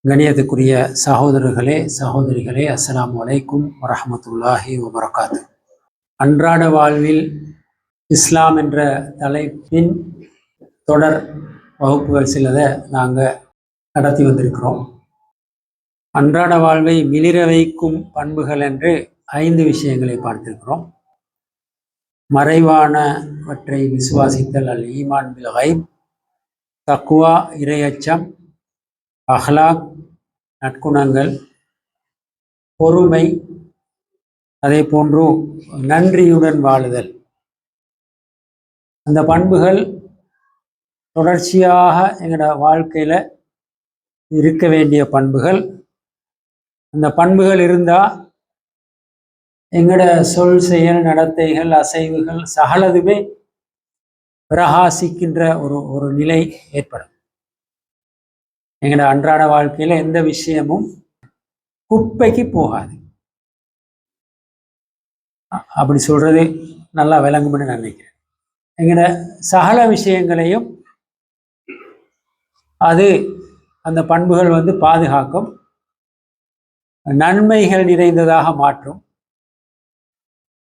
கணியத்துக்குரிய சகோதரர்களே சகோதரிகளே, அஸ்ஸலாமு அலைக்கும் வரஹ்மத்துல்லாஹி வபரகாத்து. அன்றாட வாழ்வில் இஸ்லாம் என்ற தலைப்பின் தொடர் வகுப்புகள் சிலதை நாங்கள் நடத்தி வந்திருக்கிறோம். அன்றாட வாழ்வை மிளிர வைக்கும் பண்புகள் என்று 5 விஷயங்களை பார்த்திருக்கிறோம். மறைவானவற்றை விசுவாசித்தல், அல் ஈமான் பில் கைப், தக்குவா இறையச்சம், அஹ்லாக் நற்குணங்கள், பொறுமை, அதே போன்று நன்றியுடன் வாழுதல். அந்த பண்புகள் தொடர்ச்சியாக எங்களோட வாழ்க்கையில் இருக்க வேண்டிய பண்புகள். அந்த பண்புகள் இருந்தால் எங்களோட சொல், செயல், நடத்தைகள், அசைவுகள் சகலதுமே பிரகாசிக்கின்ற ஒரு நிலை ஏற்படும். எங்களோட அன்றாட வாழ்க்கையில் எந்த விஷயமும் குப்பைக்கு போகாது. அப்படி சொல்றது நல்லா விளங்கும்னு நினைக்கிறேன். எங்களோட சகல விஷயங்களையும் அது அந்த பண்புகள் பாதுகாக்கும், நன்மைகள் நிறைந்ததாக மாற்றும்.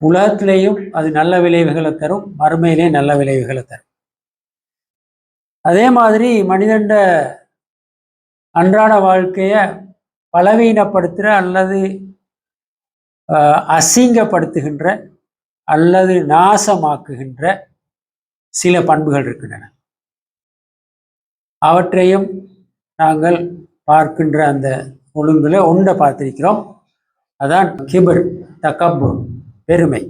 உலகத்திலேயும் அது நல்ல விளைவுகளை தரும், மறுமையிலே நல்ல விளைவுகளை தரும். அதே மாதிரி மனிதண்ட அன்றாட வாழ்க்கையை பலவீனப்படுத்துகிற அல்லது அசிங்கப்படுத்துகின்ற அல்லது நாசமாக்குகின்ற சில பண்புகள் இருக்கின்றன. அவற்றையும் நாங்கள் பார்க்கின்ற அந்த ஒழுங்குல ஒன்றை பார்த்திருக்கிறோம். அதான் கிபர், தக்கப்புர், பெருமை.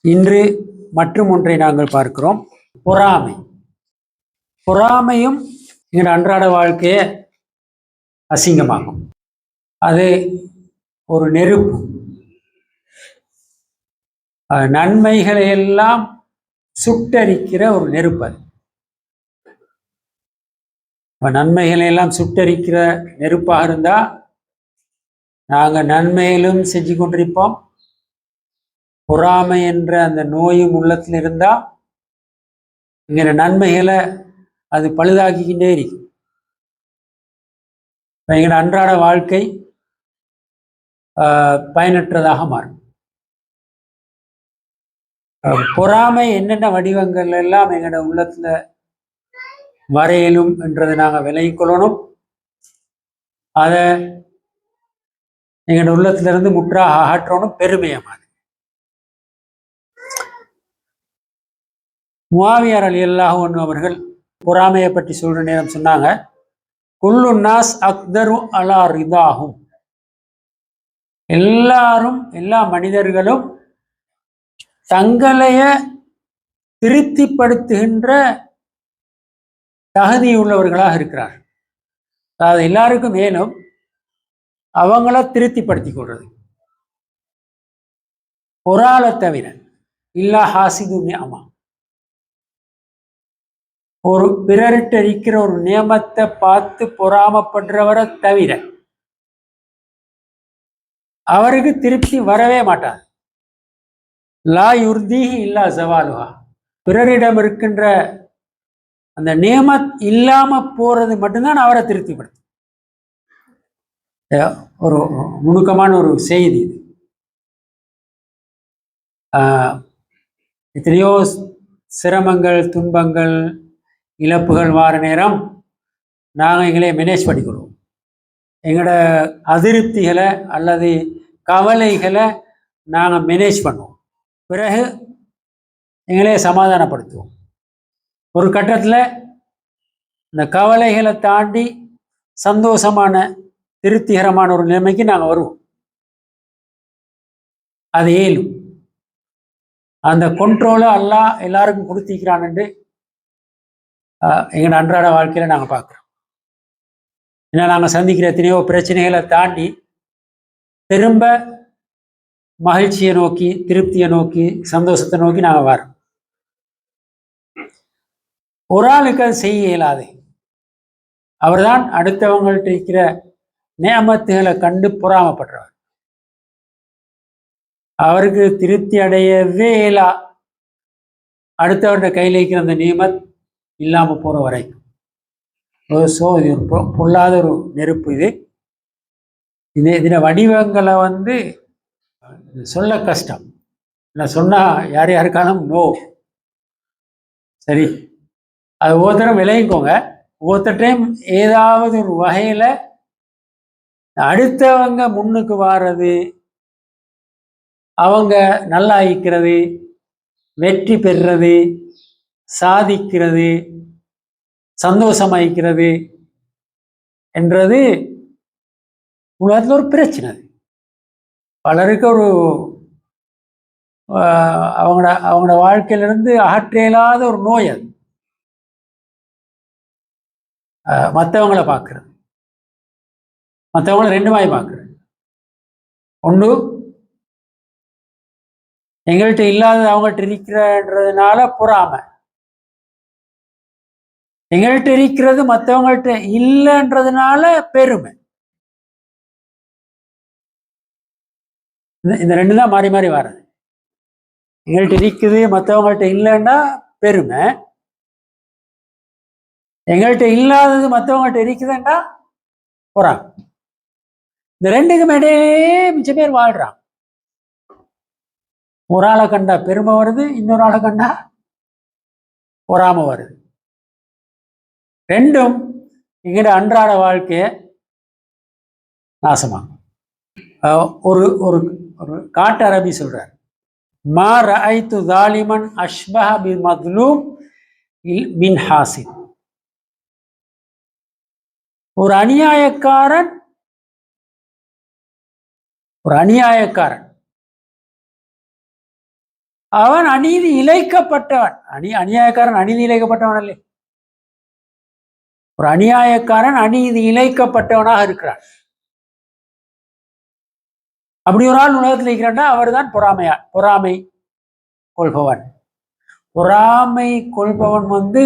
இன்று மற்றும் ஒன்றை நாங்கள் பார்க்கிறோம், பொறாமை. பொறாமையும் எங்கள் அன்றாட வாழ்க்கையை அசிங்கமாகும். அது ஒரு நெருப்பு. நன்மைகளை எல்லாம் சுட்டரிக்கிற ஒரு நெருப்பு. அது நன்மைகளை எல்லாம் சுட்டரிக்கிற நெருப்பாக இருந்தா நாங்கள் நன்மையிலும் செஞ்சு கொண்டிருப்போம். பொறாமை என்ற அந்த நோயும் உள்ளத்தில் இருந்தா இங்கிற நன்மைகளை அது பழுதாக்கிக்கிட்டே இருக்கும். எங்களோட அன்றாட வாழ்க்கை பயனற்றதாக மாறும். பொறாமை என்னென்ன வடிவங்கள் எல்லாம் எங்களோட உள்ளத்துல வரையலும் என்றதை நாங்கள் விலகிக் கொள்ளணும். அதை எங்களோட உள்ளத்திலிருந்து முற்றாக அகற்றணும். பெருமையமான முஆவியா ரலியல்லாஹு அன்ஹு அவர்கள் பொறாமையை பற்றி சொல்ற நேரம் சொன்னாங்க, குல்லு நாஸ் அக்தரு அலா ரிதாஹும். எல்லாரும், எல்லா மனிதர்களும் தங்களைய திருப்திப்படுத்துகின்ற தகுதியுள்ளவர்களாக இருக்கிறார். அதாவது எல்லாருக்கும் மேலும் அவங்கள திருப்திப்படுத்திக் கொள்றது. ஒரு ஆளை தவிர, இல்லா ஹாசிது நியமா, ஒரு பிறரிட்ட இருக்கிற ஒரு நியமத்தை பார்த்து பொறாமப்படுறவரை தவிர அவருக்கு திருப்தி வரவே மாட்டார். லா யுர்தீஹி இல்லா ஜவாலுஹா. பிறரிடம் இருக்கின்ற அந்த நியமத் இல்லாம போறது மட்டும்தான் அவரை திருப்திப்படுத்தும். ஒரு நுணுக்கமான ஒரு செய்தி இது. எத்தனையோ சிரமங்கள், துன்பங்கள், இழப்புகள் வார நேரம் நாங்கள் எங்களே மேனேஜ் பண்ணிக்கொள்வோம். எங்களோட அதிருப்திகளை அல்லது கவலைகளை நாங்கள் மேனேஜ் பண்ணுவோம். பிறகு எங்களே சமாதானப்படுத்துவோம். ஒரு கட்டத்தில் இந்த கவலைகளை தாண்டி சந்தோஷமான திருப்திகரமான ஒரு நிலைமைக்கு நாங்கள் வருவோம். அது ஏலும் அந்த கொண்ட்ரோலை அல்லாஹ் எல்லாருக்கும் கொடுத்திக்கிறான் என்று எங்களோட அன்றாட வாழ்க்கையில் நாங்கள் பார்க்குறோம். ஏன்னா நாங்கள் சந்திக்கிற எத்தனையோ பிரச்சனைகளை தாண்டி திரும்ப மகிழ்ச்சியை நோக்கி, திருப்தியை நோக்கி, சந்தோஷத்தை நோக்கி நாங்கள் வரோம். ஒரு ஆளுக்கு அது செய்ய இயலாது. அவர்தான் அடுத்தவங்கள்ட்ட இருக்கிற நியமத்துகளை கண்டு பொறாமப்படுறவர். அவருக்கு திருப்தி அடையவே இயலா, அடுத்தவருடைய கையில் இருக்கிற அந்த நியமத் இல்லாமல் போகிற வரைக்கும். ஸோ இது ஒரு பொல்லாத ஒரு நெருப்பு. இதில் வடிவங்களை வந்து சொல்ல கஷ்டம். நான் சொன்னால் யார் யாருக்காலும் நோ. சரி, அது ஒவ்வொருத்தரும் விளைவிக்கோங்க. ஒவ்வொருத்தர் டைம் ஏதாவது ஒரு வகையில் அடுத்தவங்க முன்னுக்கு வாரது, அவங்க நல்லா இருக்கிறது, வெற்றி பெறுறது, சாதிக்கிறது, சந்தோஷமாயிக்கிறது என்றது உலகத்தில் ஒரு பிரச்சனை. பலருக்கு ஒரு அவங்களோட வாழ்க்கையிலிருந்து அகற்ற ஒரு நோய் அது. மற்றவங்களை பார்க்கறது, மற்றவங்களை ரெண்டு மாதிரி பார்க்கறது. ஒன்று, எங்கள்கிட்ட இல்லாதது அவங்கள்ட்ட இருக்கிறன்றதுனால பொறாமை. எங்கள்கிட்ட இருக்கிறது மற்றவங்கள்ட்ட இல்லைன்றதுனால பெருமை. இந்த ரெண்டு தான் மாறி மாறி வர்றது. எங்கள்கிட்ட இருக்குது மற்றவங்கள்ட்ட இல்லைன்னா பெருமை, எங்கள்கிட்ட இல்லாதது மற்றவங்கள்ட்ட இருக்குதுன்னா பொறாமை. இந்த ரெண்டுக்கும் இடையே மிச்ச பேர் வாழ்றான். ஒரு ஆளை கண்டா பெருமை வருது, இன்னொரு ஆளை கண்டா பொறாமை வருது. ரெண்டும் எங்கிட்ட அன்றாட வாழ்க்கைய நாசமாகும். ஒரு ஒரு ஒரு காட்டு அரபி சொல்றார், மா ரஅய்து ஸாலிமன் அஷ்பஹ பிமத்லூம் மின் ஹாசின். ஒரு அநியாயக்காரன் அவன் அநீதி இழைக்கப்பட்டவன். அநியாயக்காரன் அநீதி இழைக்கப்பட்டவன் அல்ல, ஒரு அநியாயக்காரன் அநீதி இழைக்கப்பட்டவனாக இருக்கிறான். அப்படி ஒரு ஆள் உலகத்தில் இருக்கிறான்னா அவர் தான் பொறாமை கொள்பவன். பொறாமை கொள்பவன் வந்து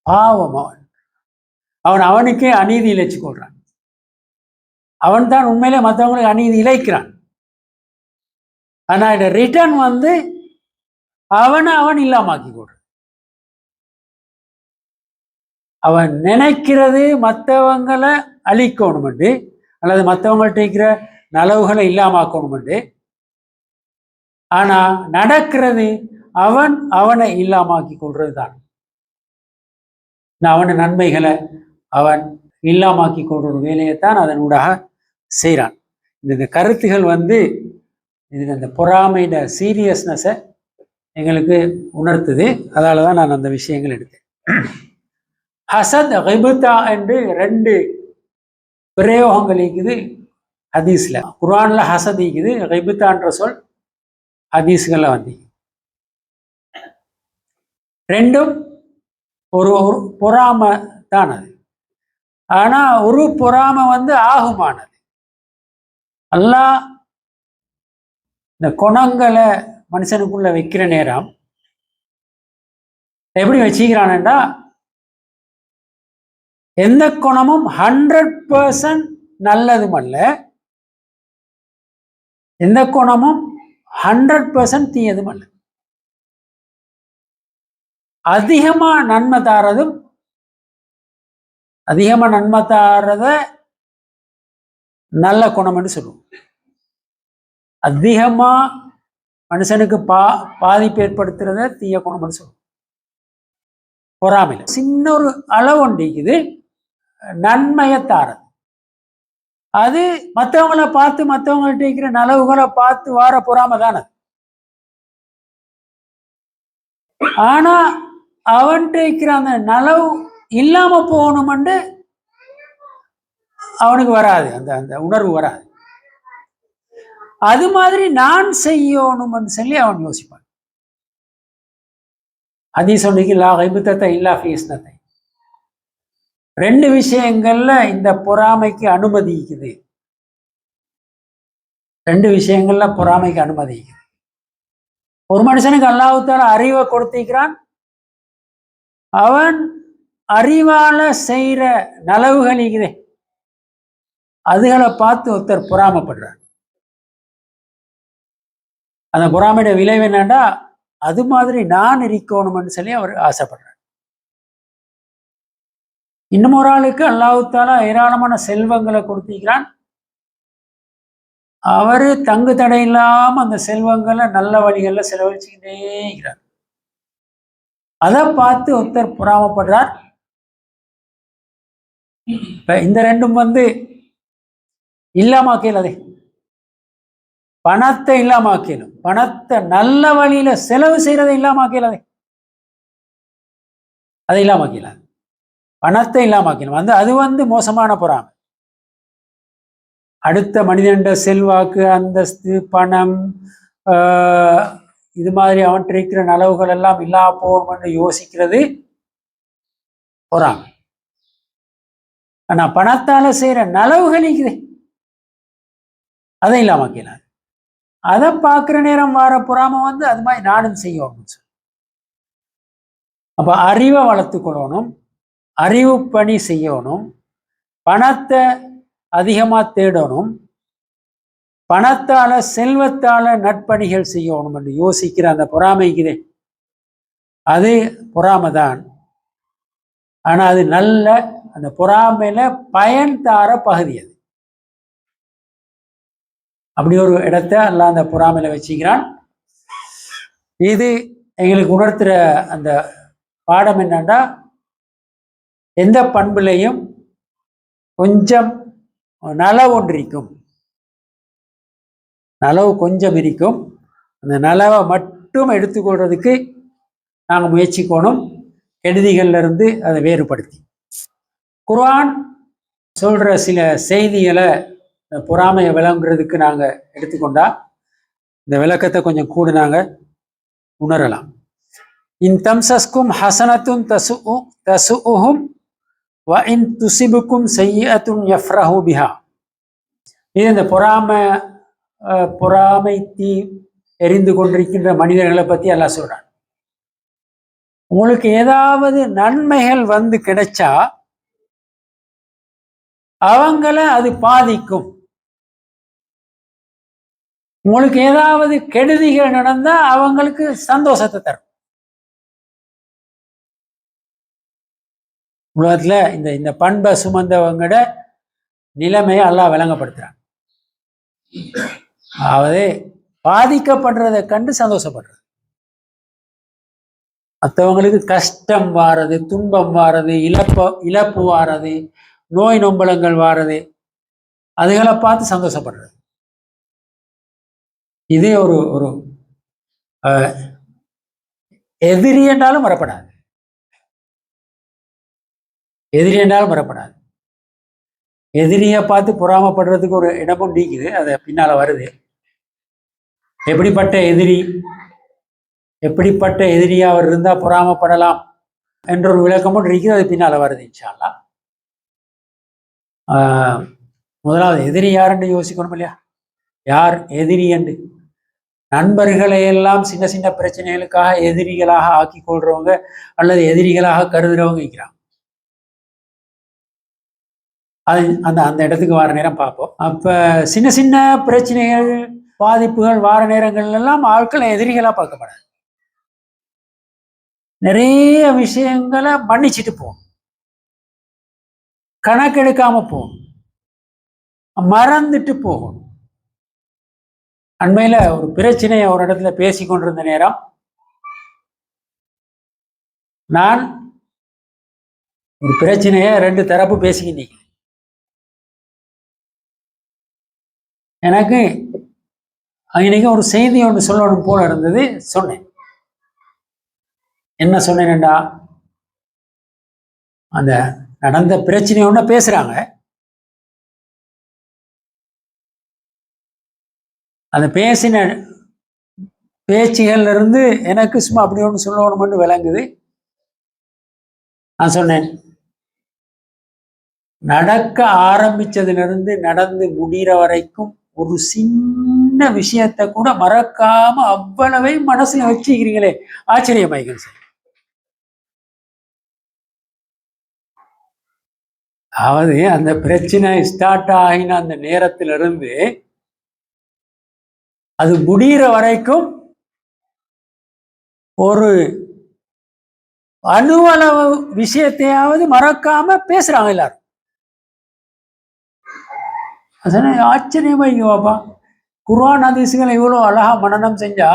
பாவம். அவனுக்கே அநீதி இழைச்சு கொள்றான். அவன் தான் உண்மையிலே மற்றவங்களுக்கு அநீதி இழைக்கிறான். ஆனா இந்த ரிட்டர்ன் வந்து அவன் இல்லாமாக்கி கொள்றான். அவன் நினைக்கிறது மற்றவங்களை அழிக்கணும் அல்லது மற்றவங்கள்ட்ட இருக்கிற நலவுகளை இல்லாமக்கணும். ஆனா நடக்கிறது அவனை இல்லாமாக்கி கொள்றது தான். அவன நன்மைகளை அவன் இல்லாமாக்கி கொள்ற ஒரு வேலையைத்தான் அதனூடாக செய்கிறான். இந்த கருத்துகள் வந்து இது அந்த பொறாமையோட சீரியஸ்னஸை எங்களுக்கு உணர்த்துது. அதால தான் நான் அந்த விஷயங்கள் எடுத்தேன். ஹசத் கிபுத்தா என்று ரெண்டு பிரயோகங்கள் இருக்குது ஹதீஸ்ல. குர்ஆன்ல ஹசத் இருக்குது, கிபுத்தான்ற சொல் ஹதீஸ்கள்ல வந்து ரெண்டும் ஒரு பொறாமை தான் அது. ஆனா ஒரு பொறாமை வந்து ஆகுமானது. அல்லாஹ் இந்த குணங்களை மனுஷனுக்குள்ள வைக்கிற நேரம் எப்படி வச்சுக்கிறான்டா, எந்த குணமும் 100% நல்லதும் அல்ல, எந்த குணமும் 100% தீயதும் அல்ல. அதிகமா நன்மை தாரத நல்ல குணம்னு சொல்லுவோம். அதிகமா மனுஷனுக்கு பாதிப்பு ஏற்படுத்துறத தீய குணம்னு சொல்லுவோம். பொறாமையில் சின்ன ஒரு அளவு ஒன்றிக்குது நன்மையை தாரது. அது மற்றவங்களை பார்த்து மற்றவங்கள்ட்ட இருக்கிற நலவுகளை பார்த்து வார பொறாமை தானே. ஆனா அவன்கிட்ட இருக்கிற அந்த நலவு இல்லாம போகணும்னு அவனுக்கு வராது, அந்த உணர்வு வராது. அது மாதிரி நான் செய்யணும்னு சொல்லி அவன் யோசிப்பான். ஹதீஸ் சொன்னிக்கு லா கைபுத்தத்தை இல்லா ஃபீஸ்னத்தை. ரெண்டு விஷயங்கள்ல இந்த பொறாமைக்கு அனுமதி இருக்குது. ரெண்டு விஷயங்கள்ல பொறாமைக்கு அனுமதி இருக்குது. ஒரு மனுஷனுக்கு அல்லாஹ் தஆலா அறிவை கொடுத்திருக்கிறான். அவன் அறிவால செய்யற நலவுகள் இருக்குது, அதுகளை பார்த்து ஒருத்தர் பொறாமப்படுறார். அந்த பொறாமையோட விளைவு என்னன்னா, அது மாதிரி நான் இருக்கணும்னு சொல்லி அவர் ஆசைப்படுறார். இன்னும் ஒரு ஆளுக்கு அல்லாஹ் தஆலா ஏராளமான செல்வங்களை கொடுத்திருக்கிறான். அவரு தங்கு தடை இல்லாம அந்த செல்வங்களை நல்ல வழிகள்ல செலவழிச்சுக்கிட்டே இருக்கிறார். அதை பார்த்து ஒருத்தர் பொறாமப்படுறார். இப்ப இந்த ரெண்டும் இல்லாமக்கேல். அதை பணத்தை இல்லாமக்கேலும், பணத்தை நல்ல வழியில செலவு செய்யறதை இல்லாமக்கேல். அதை இல்லாமக்கேல, பணத்தை இல்லாமக்கேலும் அது மோசமான பொறாமை. அடுத்த மனிதண்ட செல்வாக்கு, அந்தஸ்து, பணம், இது மாதிரி அவன் இருக்கிற நலவுகள் எல்லாம் இல்லாம போகணும்னு யோசிக்கிறது பொறாமை. ஆனா பணத்தால செய்யற நலவுகள் இருக்குது, அதை இல்லாமக்கேலாம். அதை பார்க்குற நேரம் வார பொறாம அது மாதிரி நானும் செய்யணும். அப்ப அறிவை வளர்த்துக்கொள்ளணும், அறிவு பணி செய்யணும், பணத்தை அதிகமா தேடணும், பணத்தால செல்வத்தால நட்பணிகள் செய்யணும் என்று யோசிக்கிற அந்த பொறாமைக்குதே, அது பொறாமை தான். ஆனா அது நல்ல அந்த பொறாமையில பயன் தார பகுதி. அது அப்படி ஒரு இடத்த அல்லாஹ் அந்த பொறாமையில வச்சுக்கிறான். இது எங்களுக்கு உணர்த்துற அந்த பாடம் என்னன்னா, எந்த பண்புலையும் கொஞ்சம் நலவு ஒன்று இருக்கும், நலவு கொஞ்சம் இருக்கும். அந்த நலவை மட்டும் எடுத்துக்கொள்றதுக்கு நாங்கள் முயற்சிக்கணும், கெடுதிகள்ல இருந்து அதை வேறுபடுத்தி. குர்ஆன் சொல்ற சில செய்திகளை பொறாமையை விளங்குறதுக்கு நாங்கள் எடுத்துக்கொண்டா இந்த விளக்கத்தை கொஞ்சம் கூட நாங்கள் உணரலாம். இன் தம்சஸ்கும் ஹசனத்துன் தசுஉஹும் வ இன் துசிபுக்கும் சய்யிஅத்துன் யஃப்ரஹு பிஹா. இது இந்த பொறாமை தீ எரிந்து கொண்டிருக்கின்ற மனிதர்களை பற்றி அல்லாஹ் சொல்றான். உங்களுக்கு ஏதாவது நன்மைகள் கிடைச்சா அவங்கள அது பாதிக்கும். உங்களுக்கு ஏதாவது கெடுதிகள் நடந்தா அவங்களுக்கு சந்தோஷத்தை தரும். உலகத்துல இந்த பண்பை சுமந்தவங்களோட நிலைமையை அல்லாஹ் விளங்கப்படுத்துறான். அதாவது பாதிக்கப்படுறதை கண்டு சந்தோஷப்படுறது, மற்றவங்களுக்கு கஷ்டம் வாரது, துன்பம் வாரது, இழப்பு வாரது, நோய் நொம்பலங்கள் வாரது, அதுகளை பார்த்து சந்தோஷப்படுறது. இதே ஒரு எதிரி என்றாலும் வரப்படாது, எதிரி என்றாலும் வரப்படாது. எதிரியை பார்த்து பொறாமப்படுறதுக்கு ஒரு இடமும் நீக்குது, அது பின்னால வருது. எப்படிப்பட்ட எதிரியா அவர் இருந்தா பொறாமப்படலாம் என்ற ஒரு விளக்கமும் இருக்குது, அது பின்னால வருது இன்ஷா அல்லாஹ். முதலாவது எதிரி யாருன்னு யோசிக்கணும் இல்லையா? யார் எதிரி என்று. நண்பர்களை எல்லாம் சின்ன சின்ன பிரச்சனைகளுக்காக எதிரிகளாக ஆக்கி கொள்றவங்க அல்லது எதிரிகளாக கருதுறவங்க இருக்கிறாங்க. அது அந்த இடத்துக்கு வார நேரம் பார்ப்போம். அப்ப சின்ன சின்ன பிரச்சனைகள், பாதிப்புகள் வார நேரங்கள் எல்லாம் ஆட்களை எதிரிகளா பார்க்கப்படாது. நிறைய விஷயங்களை மன்னிச்சுட்டு போகணும், கணக்கெடுக்காம போகணும், மறந்துட்டு போகணும். அண்மையில ஒரு பிரச்சனையை ஒரு இடத்துல பேசி கொண்டிருந்த நேரம் நான் ஒரு பிரச்சனையை 2 தரப்பு பேசிக்கிட்டீங்க. எனக்கு இன்னைக்கு ஒரு செய்தி ஒன்று சொல்லணும் போல இருந்தது, சொன்னேன். என்ன சொன்னேன்டா, அந்த நடந்த பிரச்சனை ஒண்ணு பேசுறாங்க, அந்த பேசின பேச்சுகள்ல இருந்து எனக்கு சும்மா அப்படி ஒன்று சொல்லணும்னு விளங்குது. நான் சொன்னேன், நடக்க ஆரம்பிச்சதுல நடந்து முடிகிற வரைக்கும் ஒரு சின்ன விஷயத்தை கூட மறக்காம அவ்வளவை மனசுல வச்சுக்கிறீங்களே, ஆச்சரியமாய்கள் சார். அதாவது அந்த பிரச்சனை ஸ்டார்ட் ஆகின அந்த நேரத்திலிருந்து அது முடிகிற வரைக்கும் ஒரு அணுவளவு விஷயத்தையாவது மறக்காம பேசுறாங்க எல்லாரும். அதனால ஆச்சரியமா பாப்பா, குர்ஆன் ஹதீஸ்களை இவ்வளோ அழகா மனனம் செஞ்சா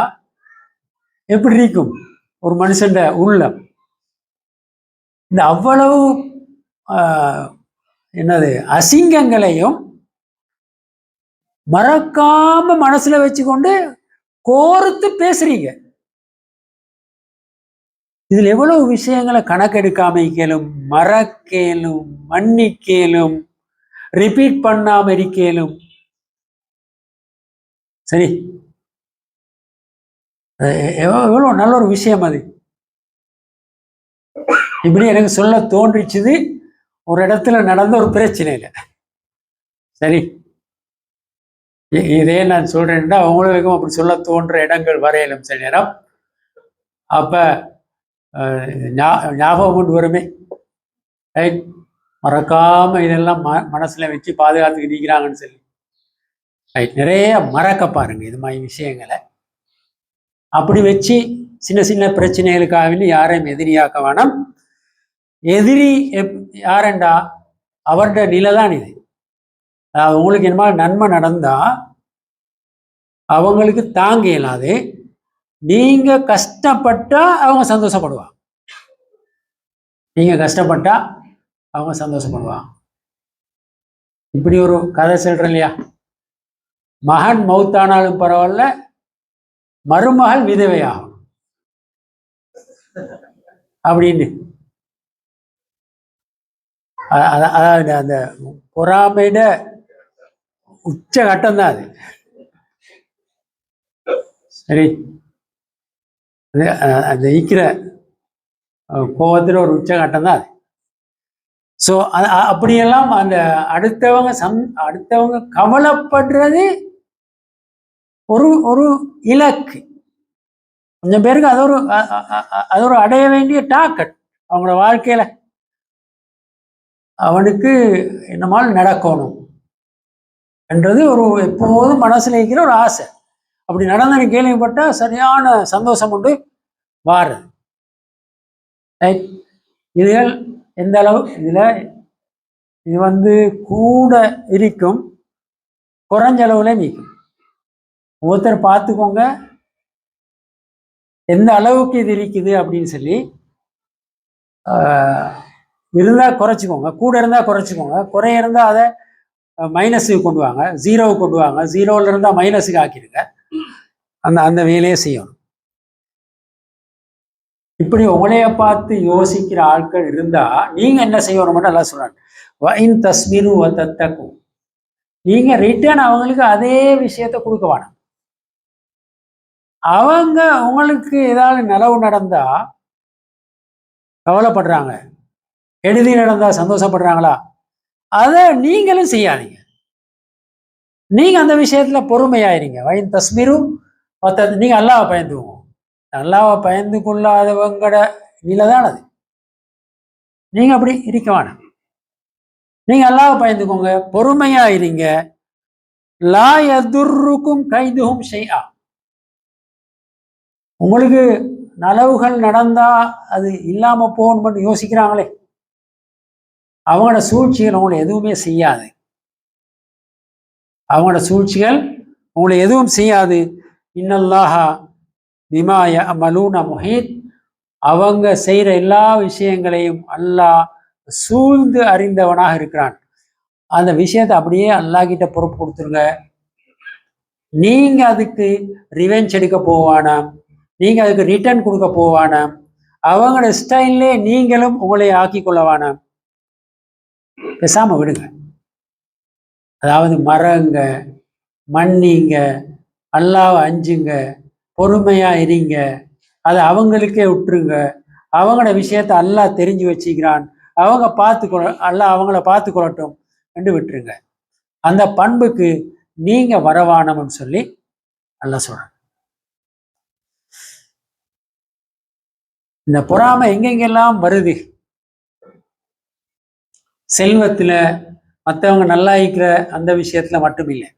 எப்படி இருக்கும் ஒரு மனுஷன் உள்ளம்? இந்த அவ்வளவு என்னது அசிங்கங்களையும் மறக்காம மனசுல வச்சுக்கொண்டு கோர்த்து பேசுறீங்க. இதுல எவ்வளவு விஷயங்களை கணக்கெடுக்காம இருக்கலும், மறக்கேலும், மன்னிக்கேலும், ரிப்பீட் பண்ணாம இருக்கேலும். சரி, எவ்வளவு நல்ல ஒரு விஷயம் அது. இப்படி எனக்கு சொல்ல தோன்றிச்சுது ஒரு இடத்துல நடந்த ஒரு பிரச்சனையில. சரி, இதே நான் சொல்றேன்னா அவங்களுக்கும் அப்படி சொல்ல தோன்ற இடங்கள் வரையலும் சில நேரம். அப்ப ஞாபகம் கொண்டு வருமே, ரைட், மறக்காம இதெல்லாம் மனசுல வச்சு பாதுகாத்துக்கு நிற்கிறாங்கன்னு சொல்லி. ரைட், நிறைய மறக்க பாருங்க இது மாதிரி விஷயங்களை. அப்படி வச்சு சின்ன சின்ன பிரச்சனைகளுக்காக யாரையும் எதிரியாக்க வேணாம். எதிரி யாரெண்டா அவருடைய நிலை தான் இது. அதாவது உங்களுக்கு என்ன நன்மை நடந்தா அவங்களுக்கு தாங்க இயலாது, நீங்க கஷ்டப்பட்டா அவங்க சந்தோஷப்படுவாங்க. நீங்க கஷ்டப்பட்டா அவங்க சந்தோஷப்படுவாங்க. இப்படி ஒரு கதை சொல்றேன் இல்லையா, மகன் மௌத்தானாலும் பரவாயில்ல, மருமகள் விதவையாகும் அப்படின்னு. அதாவது அந்த பொறாமையிட உச்ச கட்டம் தான் அது. சரி, அந்த ஈக்கிற கோபத்தில் ஒரு உச்ச கட்டம் தான் அது. ஸோ அப்படியெல்லாம் அந்த அடுத்தவங்க கவலைப்படுறது ஒரு ஒரு இலக்கு. கொஞ்சம் பேருக்கு அது ஒரு அடைய வேண்டிய டார்கெட் அவங்களோட வாழ்க்கையில. அவனுக்கு என்னமால் நடக்கணும் என்றது ஒரு எப்போதும் மனசுல இருக்கிற ஒரு ஆசை. அப்படி நடந்தது கேள்விப்பட்டா சரியான சந்தோஷம் உண்டு வாருது. இதுகள் எந்த அளவு இதுல இது கூட இருக்கும், குறைஞ்ச அளவுல நீக்கும். ஒவ்வொருத்தர் பார்த்துக்கோங்க எந்த அளவுக்கு இது இருக்குது அப்படின்னு சொல்லி. இருந்தா குறைச்சிக்கோங்க, கூட இருந்தா குறைச்சிக்கோங்க, குறைய இருந்தா அதை மைனஸுக்கு கொண்டு வாங்க, ஜீரோவுக்கு கொண்டு வாங்க, ஜீரோல இருந்தா மைனஸுக்கு ஆக்கிடுங்க. அந்த வேலையை செய்யணும். இப்படி உங்களைய பார்த்து யோசிக்கிற ஆட்கள் இருந்தா நீங்க என்ன செய்யணும் நல்லா சொல்றாங்க. நீங்க ரிட்டர்ன் அவங்களுக்கு அதே விஷயத்த கொடுக்க வேணாம். அவங்க உங்களுக்கு ஏதாவது நலவு நடந்தா கவலைப்படுறாங்க, கெடுதி நடந்தா சந்தோஷப்படுறாங்களா, அதை நீங்களும் செய்யாதீங்க. நீங்க அந்த விஷயத்துல பொறுமையாயிருங்க. வயின் தஸ்மிரு, நீங்க அல்லாஹ்வை பயந்துவோம். அல்லாஹ்வை பயந்து கொள்ளாதவங்கட நிலைதான் அது. நீங்க அப்படி இருக்க வேணாம். நீங்க அல்லாஹ்வை பயந்துக்கோங்க, பொறுமையா இருங்க. லா யதுர்ருக்கும் கைதுஹும் ஷைஆ. உங்களுக்கு நலவுகள் நடந்தா அது இல்லாம போகணும்னு யோசிக்கிறாங்களே, அவங்களோட சூழ்ச்சிகள் உங்களை எதுவுமே செய்யாது. அவங்களோட சூழ்ச்சிகள் உங்களை எதுவும் செய்யாது. இன்னல்லாஹா பிமா யஅமலூன முஹீத். அவங்க செய்யற எல்லா விஷயங்களையும் அல்லாஹ் சூழ்ந்து அறிந்தவனாக இருக்கிறான். அந்த விஷயத்தை அப்படியே அல்லாஹ் கிட்ட பொறுப்பு கொடுத்துருங்க. நீங்க அதுக்கு ரிவெஞ்ச் எடுக்க போவானாம், நீங்க அதுக்கு ரிட்டர்ன் கொடுக்க போவானாம், அவங்களோட ஸ்டைல்லே நீங்களும் உங்களை ஆக்கி கொள்ளவானாம். பேசாம விடுங்க. அதாவது மறங்க, மன்னிங்க, அல்லாஹ்வை அஞ்சுங்க, பொறுமையா இருங்க, அதை அவங்களுக்கே விட்டுருங்க. அவங்களோட விஷயத்த அல்லாஹ் தெரிஞ்சு வச்சுக்கிறான், அவங்க அல்லாஹ் அவங்கள பார்த்து கொள்ளட்டும் என்று விட்டுருங்க. அந்த பண்புக்கு நீங்க வரவானம்னு சொல்லி அல்லாஹ் சொல்றான். இந்த பொறாமை எங்கெங்கெல்லாம் வருது? செல்வத்துல, மற்றவங்க நல்லா இருக்கிற அந்த விஷயத்துல மட்டும் இல்லை.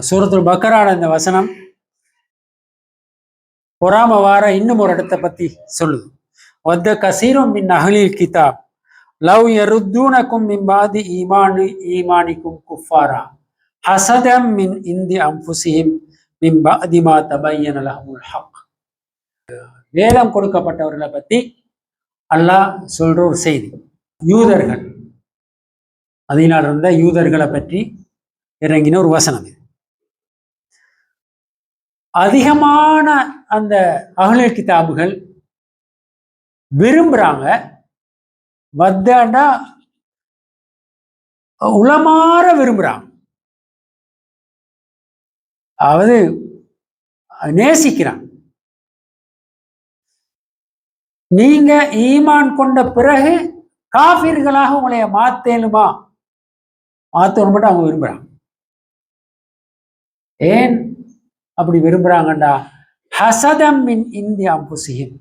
சூரத்துல் பக்கரான இந்த வசனம் பொறாம வார இன்னும் ஒரு இடத்தை பத்தி சொல்லுது. வத்த கசீரும் மின் அஹ்லில் கிதாப் லவ் யருத்தூனக்கும் மின் பாதி ஈமானிக்கும் குஃபாரா ஹசதம் மின் இந்தி அம்புசிஹிம் மின் பாதி மா தபய்யன லஹுல் ஹக். வேதம் கொடுக்கப்பட்டவர்களை பத்தி அல்லாஹ் சொல்ற ஒரு செய்தி. யூதர்கள், அதனால் இருந்த யூதர்களை பற்றி இறங்கின ஒரு வசனம் இது. அதிகமான அந்த அஹ்லுல் கிதாபுகள் விரும்புறாங்க வத்தாண்டா உளமாற விரும்புறாங்க, அதாவது நேசிக்கிறான். நீங்க ஈமான் கொண்ட பிறகு காஃபிர்களாக உங்களைய மாத்தேனுமா, மாத்தணும் மட்டும் அவங்க விரும்புறாங்க. ஏன் அப்படி விரும்புறாங்கண்டா ஹசதம் மின் இந்தி அம்புசிஹிம்,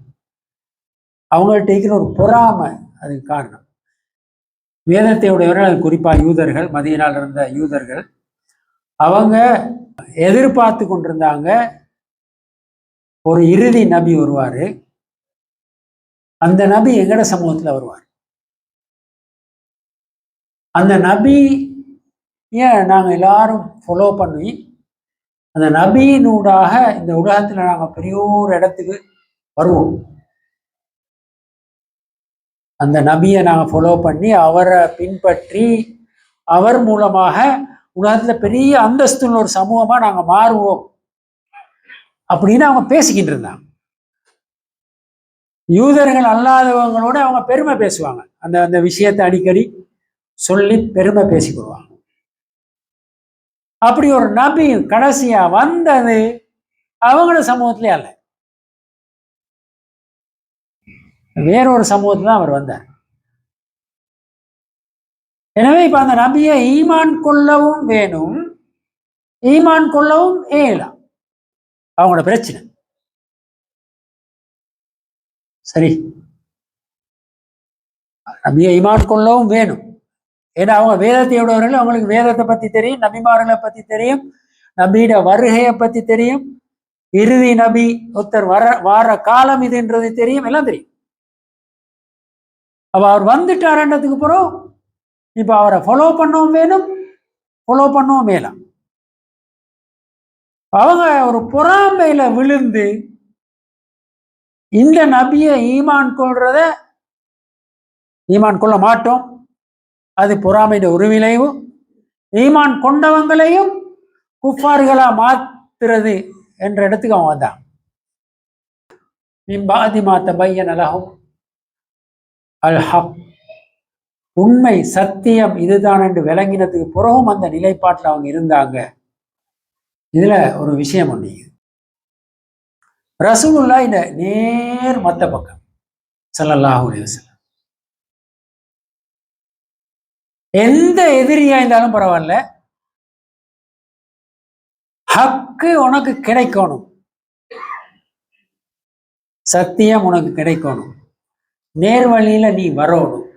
அவங்கள்ட்ட இருக்கிற ஒரு பொறாமை அதுக்கு காரணம். வேதத்தை உடையவர்கள், அது குறிப்பா யூதர்கள், மதீனால இருந்த யூதர்கள், அவங்க எதிர்பார்த்து கொண்டிருந்தாங்க ஒரு இறுதி நபி வருவாரு, அந்த நபி எங்கட சமூகத்துல வருவார். அந்த நபிய நாங்க எல்லாரும் ஃபாலோ பண்ணி அந்த நபியினூடாக இந்த உலகத்துல நாங்க பெரிய ஒரு இடத்துக்கு வருவோம். அந்த நபியை நாங்க ஃபாலோ பண்ணி அவரை பின்பற்றி அவர் மூலமாக உலகத்துல பெரிய அந்தஸ்துள்ள ஒரு சமூகமா நாங்க மாறுவோம் அப்படின்னு அவங்க பேசிக்கிட்டு இருந்தாங்க. யூதர்கள் அல்லாதவங்களோட அவங்க பெருமை பேசுவாங்க, அந்த அந்த விஷயத்தை அடிக்கடி சொல்லி பெருமை பேசிக்கொள்வாங்க. அப்படி ஒரு நபி கடைசியா வந்தது அவங்களோட சமூகத்திலே அல்ல, வேறொரு சமூகத்துல தான் அவர் வந்தார். எனவே இப்ப அந்த நபியை ஈமான் கொள்ளவும் வேணும், ஈமான் கொள்ளவும் ஏலாம், அவங்களோட பிரச்சனை. சரி, நபியை ஈமான் கொள்ளவும் வேணும், ஏன்னா அவங்க வேதத்தை உடையவர்கள், அவங்களுக்கு வேதத்தை பத்தி தெரியும், நபிமார்களை பத்தி தெரியும், நபியோட வருகையை பத்தி தெரியும், இறுதி நபி ஒருத்தர் வார காலம் இதுன்றது தெரியும், எல்லாம் தெரியும். அப்ப அவர் வந்துட்டாருன்றதுக்கு பிறகு இப்ப அவரை ஃபாலோ பண்ணவும் வேணும், ஃபாலோ பண்ணவும் வேலாம். அவங்க ஒரு பொறாமையில விழுந்து இந்த நபியை ஈமான் கொள்றத ஈமான் கொள்ள மாட்டோம், அது பொறாமையோட ஒரு விளைவு. ஈமான் கொண்டவங்களையும் குஃபார்களா மாத்துறது என்ற இடத்துக்கு அவன் வந்தான். மின்பாதி மா தபய்யன லஹும் அல் ஹக், உண்மை சத்தியம் இதுதான் என்று விளங்கினதுக்கு பிறகும் அந்த நிலைப்பாட்டில் அவங்க இருந்தாங்க. இதுல ஒரு விஷயம் ஒண்ணு, ரசூலுல்லாஹ் இந்த நேர் மத்த பக்கம் ஸல்லல்லாஹு அலைஹி வஸல்லம், எந்த எதிரியா இருந்தாலும் பரவாயில்ல, ஹக்கு உனக்கு கிடைக்கணும், சத்தியம் உனக்கு கிடைக்கணும், நேர்வழியில நீ வரணும்,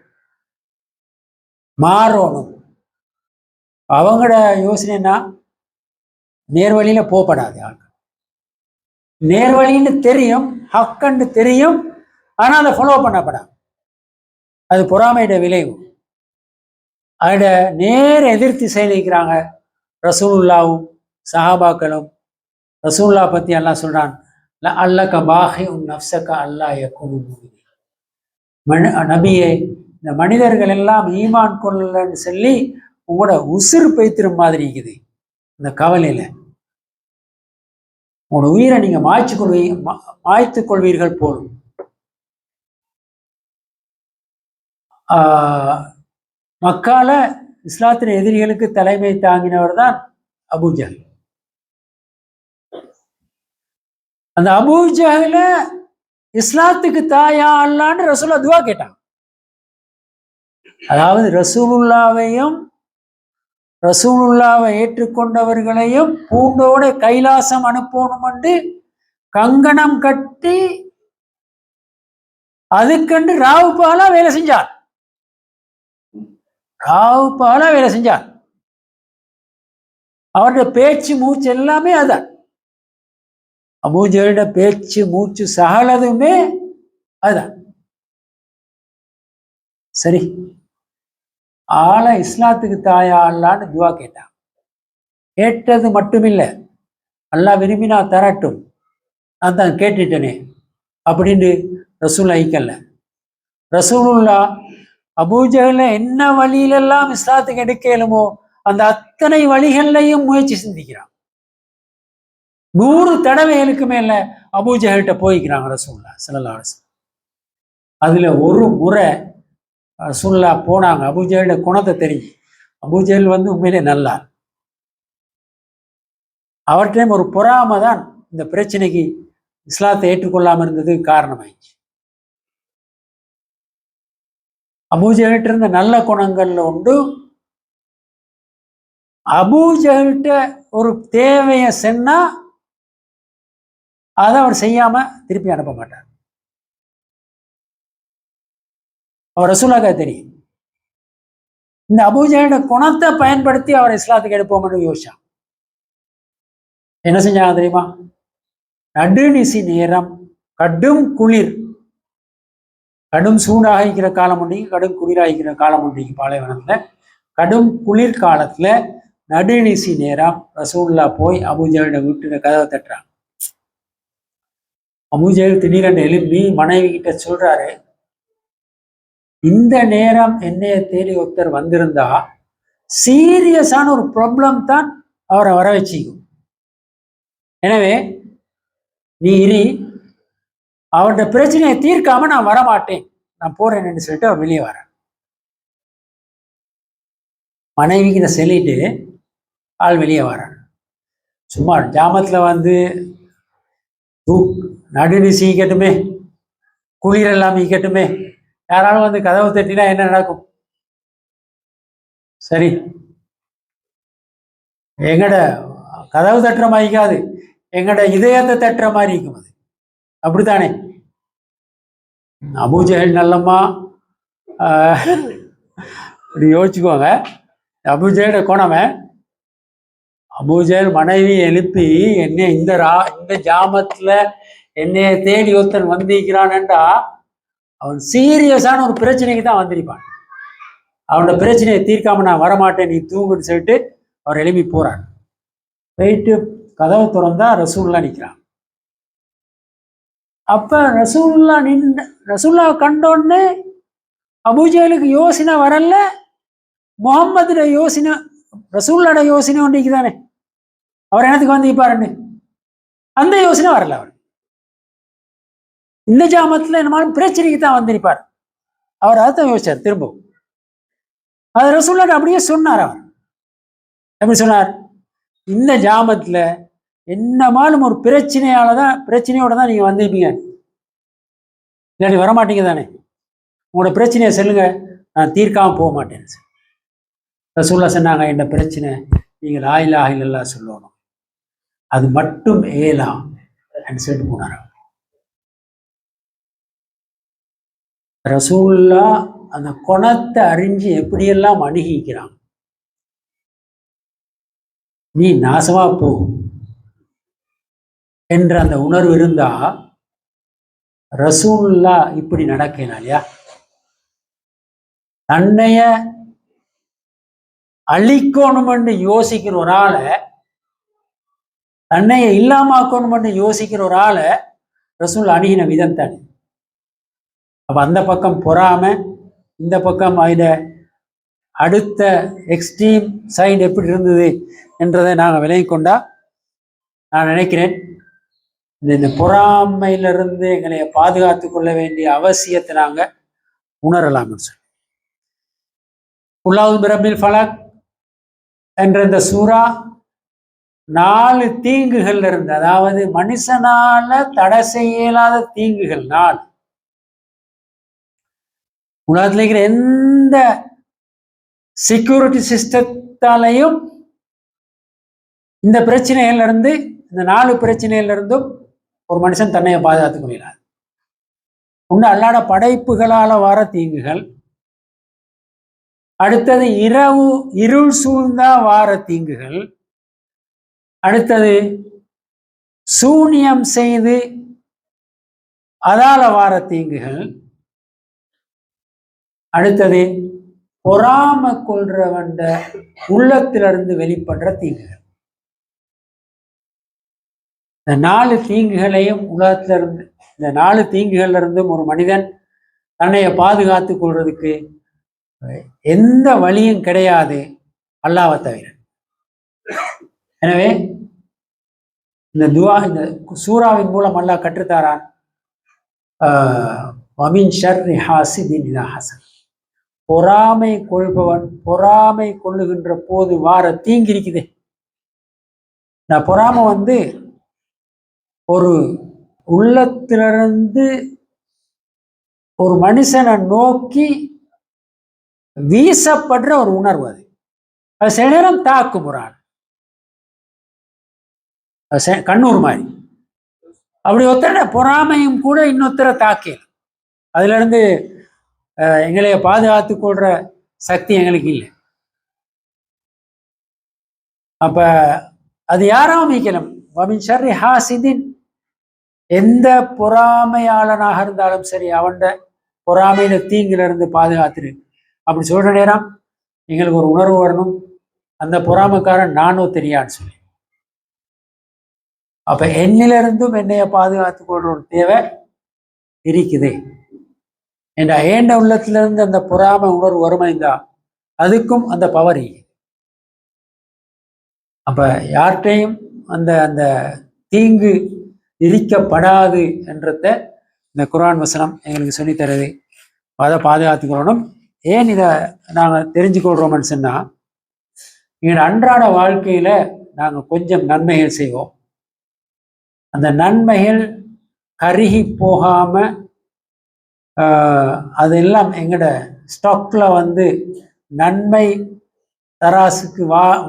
மாறணும். அவங்களோட யோசனைன்னா நேர்வழியில போகப்படாது. நேர்வழின்னு தெரியும், ஹக்கன்னு தெரியும், ஆனா அதை ஃபாலோ பண்ணப்படாது, அது பொறாமையோட விளைவு. அதோட நேர் எதிர்த்து செயலிக்கிறாங்க ரசூலுல்லாவும் சஹாபாக்களும். ரசூலுல்லா பத்தி அல்லாஹ் சொல்றான், அல்லக்க பாஹி உன் நஃப்ஸக அல்லா யகூனு முஃமினீன், நபியே இந்த மனிதர்கள் எல்லாம் ஈமான் கொள்ளன்னு சொல்லி உங்களோட உசுறு பெய்த்திரும் மாதிரி இருக்குது, இந்த கவலையில உங்களோட உயிரை நீங்க மாய்த்து கொள்வீர்கள் போலும். மக்கால இஸ்லாத்தின் எதிரிகளுக்கு தலைமை தாங்கினவர் தான் அபூஜஹல். அந்த அபூஜஹல இஸ்லாத்துக்கு தாயா அல்லான்னு ரசூலுல்லாஹ் துவா கேட்டாங்க. அதாவது ரசூலுல்லாவையும் ரசூலுல்லாவை ஏற்றுக்கொண்டவர்களையும் பூண்டோட கைலாசம் அனுப்பணும் என்று கங்கணம் கட்டி அதுக்கண்டு ராவு பகலா வேலை செஞ்சார், ராவு பகலா வேலை செஞ்சார். அவருடைய பேச்சு மூச்சு எல்லாமே அதான். அபூஜஹலுடைய பேச்சு மூச்சு சகலதுமே அதுதான். சரி, ஆளை இஸ்லாத்துக்கு தாயாலான்னு துவா கேட்டான். கேட்டது மட்டுமில்லை, அல்லாஹ் விரும்பினா தரட்டும், நான் தான் கேட்டுட்டேனே அப்படின்னு ரசூல் ஐக்கல்ல. ரசூலுல்லா அபூஜஹலை என்ன வழியிலெல்லாம் இஸ்லாத்துக்கு எடுக்கலுமோ அந்த அத்தனை வழிகள்லையும் முயற்சி சிந்திக்கிறான். 100 தடவைகளுக்கு மேல அபூஜஹல்கிட்ட போய்க்கிறாங்க ரசூலுல்லாஹ் ஸல்லல்லாஹு அலைஹி வஸல்லம். அதுல ஒரு முறை ரசூலுல்லாஹ் போனாங்க. அபூஜஹலுடைய குணத்தை தெரிஞ்சு. அபூஜஹல் உண்மையிலே நல்லா, அவர்கிட்டையும் ஒரு பொறாமை தான் இந்த பிரச்சனைக்கு இஸ்லாத்தை ஏற்றுக்கொள்ளாமல் இருந்தது காரணமாயிடுச்சு. அபூஜஹல்கிட்ட இருந்த நல்ல குணங்கள்ல உண்டு, அபூஜஹல்கிட்ட ஒரு தேவையை சொன்னா அதை அவர் செய்யாம திருப்பி அனுப்ப மாட்டார். அவர் ரசூலுல்லாஹ்க்கு தெரியும். இந்த அபூஜஹலுடைய குணத்தை பயன்படுத்தி அவர் இஸ்லாத்துக்கு எடுப்போம்னு யோசிச்சான். என்ன செஞ்சாங்க தெரியுமா? நடுநிசி நேரம், கடும் குளிர், கடும் சூடாக இருக்கிற காலம் உண்டு, கடும் குளிராக இருக்கிற காலம் உண்டு. பாலைவனத்துல கடும் குளிர் காலத்துல நடுநிசி நேரம் ரசூலுல்லாஹ் போய் அபூஜஹலுடைய வீட்டுல கதவை தட்டுறாங்க. அபூஜஹல் திடீரென்று எழுப்பி மனைவி கிட்ட சொல்றாரு, இந்த நேரம் என்னைய தேடி ஒருத்தர் வந்திருந்தா சீரியஸான ஒரு ப்ராப்ளம் தான் அவரை வர வச்சுக்கும். எனவே நீ இரு, அவருடைய பிரச்சனையை தீர்க்காம நான் வரமாட்டேன், நான் போறேன்னு சொல்லிட்டு அவர் வெளியே வர. மனைவிக்கு இதை சொல்லிட்டு ஆள் வெளியே வரான். சும்மா ஜாமத்துல நடுநிசி ஈக்கட்டுமே, குளிர் எல்லாம் ஈக்கட்டுமே, யாராலும் கதவு தட்டினா என்ன நடக்கும்? சரி, எங்கட கதவு தட்டுற மாதிரிக்காது, எங்கட இதயத்தை தட்டுற மாதிரி இருக்கும். அது அப்படித்தானே? அபூஜஹல் நல்லம்மா இப்படி யோசிச்சுக்கோங்க. அபூஜஹலுடைய குணமே, அபூஜஹல் மனைவி எழுப்பி என்னை இந்த ஜாமத்துல என்னைய தேடி ஒருத்தன் வந்திருக்கிறான்டா அவன் சீரியஸான ஒரு பிரச்சனைக்கு தான் வந்திருப்பான். அவனோட பிரச்சனையை தீர்க்காம நான் வரமாட்டேன், நீ தூங்குன்னு சொல்லிட்டு அவர் எழுப்பி போறான். போயிட்டு கதவை திறந்தா ரசூலுல்லாஹ் நிற்கிறான். அப்ப ரசூலுல்லாஹ் கண்டோடனே அபூஜஹலுக்கு யோசனை வரல, முகம்மதுடைய யோசனை, ரசூலுல்லாஹ்வோட யோசனை ஒன்றைக்கு தானே அவர் என்னத்துக்கு வந்திருப்பாருன்னு அந்த யோசனை வரல. அவர் இந்த ஜாமத்துல என்னமாலும் பிரச்சனைக்கு தான் வந்திருப்பார். அவர் அதைத்தான் யோசிச்சார் திரும்ப. அது ரசூலுல்லாஹ் அப்படியே சொன்னார். அவர் எப்படி சொன்னார்? இந்த ஜாமத்துல என்னமாலும் ஒரு பிரச்சனையோட தான் நீங்க வந்திருப்பீங்க, இல்லாட்டி வரமாட்டீங்க தானே, உங்களோட பிரச்சனையை சொல்லுங்க, நான் தீர்க்காம போக மாட்டேன். ரசூலுல்லாஹ் சொன்னாங்க, என்ன பிரச்சனை? நீங்கள் லா இலாஹ இல்லல்லாஹ் சொல்லணும், அது மட்டும் ஏலாம் சொல்லிட்டு போனார். ரசூலுல்லாஹ் அந்த குணத்தை அறிஞ்சு எப்படியெல்லாம் அணுகிக்கிறான். நீ நாசமா போ என்ற அந்த உணர்வு இருந்தா ரசூலுல்லாஹ் இப்படி நடக்கலாம் இல்லையா? தன்னைய அழிக்கணும்னு யோசிக்கிற ஒரு ஆளை, தன்னைய இல்லாமக்கணும்னு யோசிக்கிற ஒரு ஆளை ரசூல் அணுகின விதம் தானே. அப்ப அந்த பக்கம் பொறாம, இந்த பக்கம் அதில் அடுத்த எக்ஸ்ட்ரீம் சைடு எப்படி இருந்தது என்றதை நாங்கள் விலகி கொண்டா நான் நினைக்கிறேன் இந்த பொறாமையிலிருந்து எங்களை பாதுகாத்து கொள்ள வேண்டிய அவசியத்தை நாங்கள் உணரலாம்னு சொல்லி. குல் பிரபில் ஃபலக் என்ற இந்த சூரா 4 தீங்குகள் இருந்து, அதாவது மனுஷனால தடை செய்ய இயலாத தீங்குகள் 4. உலகத்தில் இருக்கிற எந்த செக்யூரிட்டி சிஸ்டத்தாலையும் இந்த பிரச்சனைகள்ல இருந்து, இந்த 4 பிரச்சனைகள்ல இருந்தும் ஒரு மனுஷன் தன்னையை பாதுகாத்துக் கொள்கிறார். ஒன்று அல்லாட படைப்புகளால வர தீங்குகள், அடுத்தது இருள் சூழ்ந்தா வார தீங்குகள், அடுத்தது சூனியம் செய்து அதால வார தீங்குகள். அடுத்தது பொறாம கொள்றவண்ட உள்ளத்திலிருந்து வெளிப்படுற தீங்குகள். இந்த 4 தீங்குகளையும் உலகத்துல இருந்து, இந்த 4 தீங்குகள்ல இருந்தும் ஒரு மனிதன் தன்னைய பாதுகாத்து கொள்றதுக்கு எந்த வழியும் கிடையாது அல்லாஹ்வை தவிர. எனவே இந்த துவா, இந்த சூறாவின் மூலம் அல்லாஹ் கற்றுத்தாரான், வமின் ஷர்ரி ஹாசிதின் இதா ஹஸத், பொறாமை கொள்பவன் பொறாமை கொள்ளுகின்ற போது வார தீங்கு இருக்குது. இந்த பொறாமை ஒரு உள்ளத்திலிருந்து ஒரு மனுஷனை நோக்கி வீசப்படுற ஒரு உணர்வு. அது சில நேரம் தாக்குமுறான், கண்ணூர் மாதிரி. அப்படி ஒருத்தர பொறாமையும் கூட இன்னொருத்தரை தாக்கி அதுல இருந்து எங்களைய பாதுகாத்து கொள்ற சக்தி எங்களுக்கு இல்லை. அப்ப அது யாராவும் மீக்கலாம். வமின் ஷர்ரி ஹாசிதின், எந்த பொறாமையாளனாக இருந்தாலும் சரி அவன் பொறாமையில தீங்குல இருந்து பாதுகாத்துரு அப்படி சொல்ற நேரம் எங்களுக்கு ஒரு உணர்வு வரணும், அந்த பொறாமைக்காரன் நானும் தெரியான்னு சொல்லி. அப்ப என்னிலிருந்தும் என்னைய பாதுகாத்து கொள்ற ஒரு தேவை இருக்குது. என்ற ஏண்ட உள்ளத்திலிருந்து அந்த பொறாமை உணர்வு வருமைந்தா அதுக்கும் அந்த பவர். அப்ப யார்கிட்டையும் அந்த அந்த தீங்கு விரிக்கப்படாது என்றத இந்த குர்ஆன் வசனம் எங்களுக்கு சொல்லித்தருது. அதை பாதுகாத்துக்கொள்ளணும். ஏன் இதை நாங்கள் தெரிஞ்சுக்கொள்றோம்னு சொன்னா, எங்களோட அன்றாட வாழ்க்கையில நாங்கள் கொஞ்சம் நன்மைகள் செய்வோம். அந்த நன்மைகள் கருகி போகாம அதெல்லாம் எங்களோட ஸ்டாக்ல நன்மை தராசுக்கு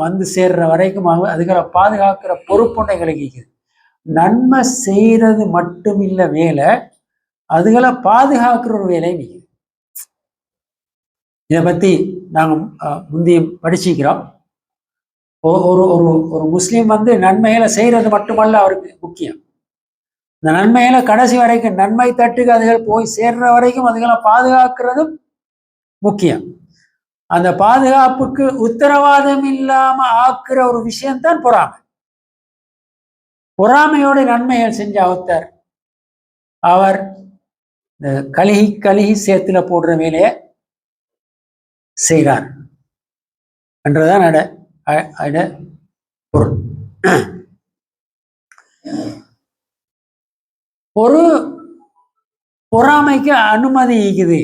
வந்து சேர்ற வரைக்கும் அதுகளை பாதுகாக்கிற பொறுப்புண்டு எங்களுக்கு இருக்குது. நன்மை செய்யறது மட்டும் இல்லை வேலை, அதுகளை பாதுகாக்கிற ஒரு வேலை மிக. இதை பத்தி நாங்கள் முந்தைய படிச்சுக்கிறோம். ஒரு ஒரு ஒரு முஸ்லீம் நன்மைகளை செய்யறது மட்டுமல்ல அவருக்கு முக்கியம். இந்த நன்மைகளை கடைசி வரைக்கும் நன்மை தட்டுக்கு அதுகள் போய் சேர்ற வரைக்கும் அதுகளை பாதுகாக்கிறதும் முக்கியம். அந்த பாதுகாப்புக்கு உத்தரவாதம் இல்லாம ஆக்குற ஒரு விஷயம்தான் பொறாமை. பொறாமையோட நன்மைகள் செஞ்ச ஒருத்தர் அவர் இந்த கழுகி கழுகி சேத்துல போடுற வேலையை செய்கிறார் என்றதான் பொருள். ஒரு பொறாமைக்கு அனுமதி இருக்குது.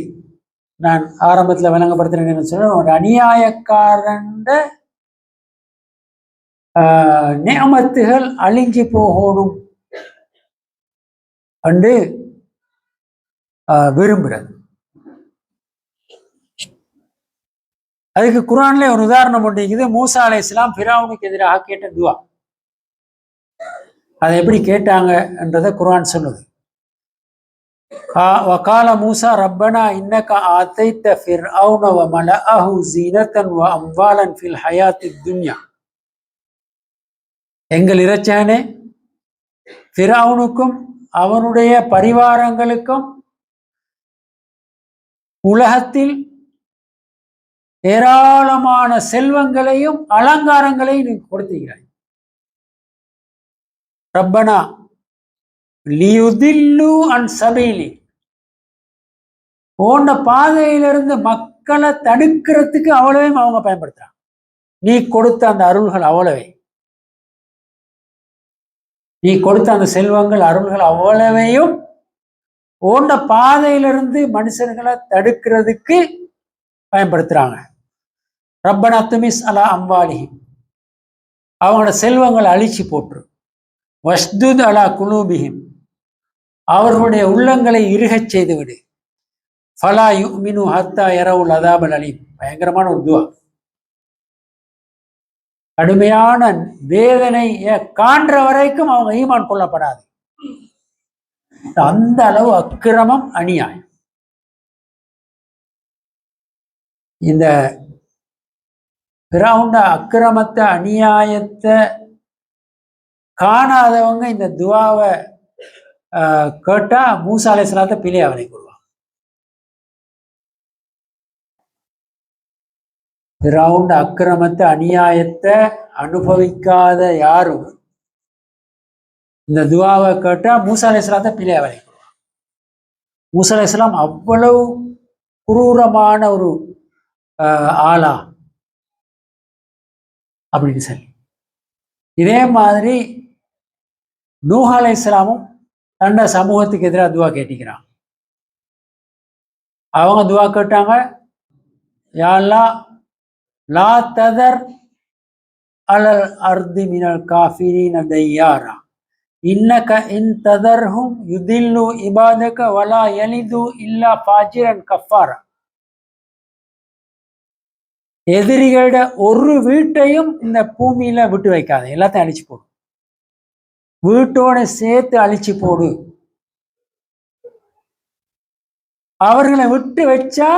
நான் ஆரம்பத்தில் விளங்கப்படுத்துறேன்னு சொன்ன, ஒரு அநியாயக்காரன் நியமத்துகள் அழிஞ்சு போகணும் என்று விரும்புறது. அதுக்கு குர்ஆன்ல ஒரு உதாரணம் ஒன்றிருக்குது. மூசா அலைஹிஸ்ஸலாம் ஃபிரௌனுக்கு எதிராக கேட்ட துவா. அதை எப்படி கேட்டாங்க என்றதை குர்ஆன் சொல்லுது. வகால மூசா ரப்பனா இன்னக ஆதைத ஃபிர்அவுன வ மலஅஹு ஸீனத்தன் வ அம்வாலன் ஃபில் ஹயாத்தித் துன்யா. எங்கள் இறைச்சகனே, ஃபிரௌனுக்கும் அவனுடைய பரிவாரங்களுக்கும் உலகத்தில் ஏராளமான செல்வங்களையும் அலங்காரங்களையும் நீ கொடுத்தீர்கள். ரப்பனா லியுதில்லு அன் சபீலி, போன்ற பாதையிலிருந்து மக்களை தடுக்கிறதுக்கு அவ்வளவையும் அவங்க பயன்படுத்துறாங்க. நீ கொடுத்த அந்த அருள்கள் அவ்வளவே, நீ கொடுத்த அந்த செல்வங்கள் அருள்கள் அவ்வளவையும் போன்ற பாதையிலிருந்து மனுஷர்களை தடுக்கிறதுக்கு பயன்படுத்துறாங்க. ரப்பனா துமிஸ் அலா அம்வாலிஹி, அவங்களோட செல்வங்களை அழிச்சு போட்டு. வஷ்துத் அலா குலூபிஹிம், அவர்களுடைய உள்ளங்களை இறுகச் செய்து விடு. ஃபலா யுமினு ஹத்தா யரவுல் அதாபல் அலீம். பயங்கரமான ஒரு துவா. கடுமையான வேதனையை காண்ற வரைக்கும் அவங்க ஈமான் கொள்ளப்படாது. அந்த அளவு அக்கிரமம், அநியாயம். இந்த ஃபிரௌன் அக்கிரமத்தை அநியாயத்தை காணாதவங்க இந்த துவாவை கேட்டா மூசா அலைஹிஸ்ஸலாத்தை பிழை அவனை கொள்வாங்க. ஃபிரௌன் அக்கிரமத்தை அநியாயத்தை அனுபவிக்காத யாரும் இந்த துவாவை கேட்டா மூசா அலைஹிஸ்ஸலாத்தை பிழை அவனை கொள்வாங்க. மூசா அலைஹிஸ்ஸலாம் அவ்வளவு குரூரமான ஒரு ஆளா அப்படின்னு சொல்லி. இதே மாதிரி நூஹ் அலைஹிஸ்ஸலாமும் தன்னை சமூகத்துக்கு எதிராக துவா கேட்டிக்கிறாங்க. அவங்க துவா கேட்டாங்க, யா அல்லாஹ் லா ததர் அலல் அர்தி மினல் காஃபிரீன தையாரா இன்னக இன் ததர்ஹும் யுதில்லு இபாதக வலா யலிது இல்லா ஃபாஜிரன் கஃபாரா. எதிரிகளோட ஒரு வீட்டையும் இந்த பூமியில விட்டு வைக்காத, எல்லாத்தையும் அழிச்சு போடு, வீட்டோட சேர்த்து அழிச்சு போடு. அவர்களை விட்டு வச்சா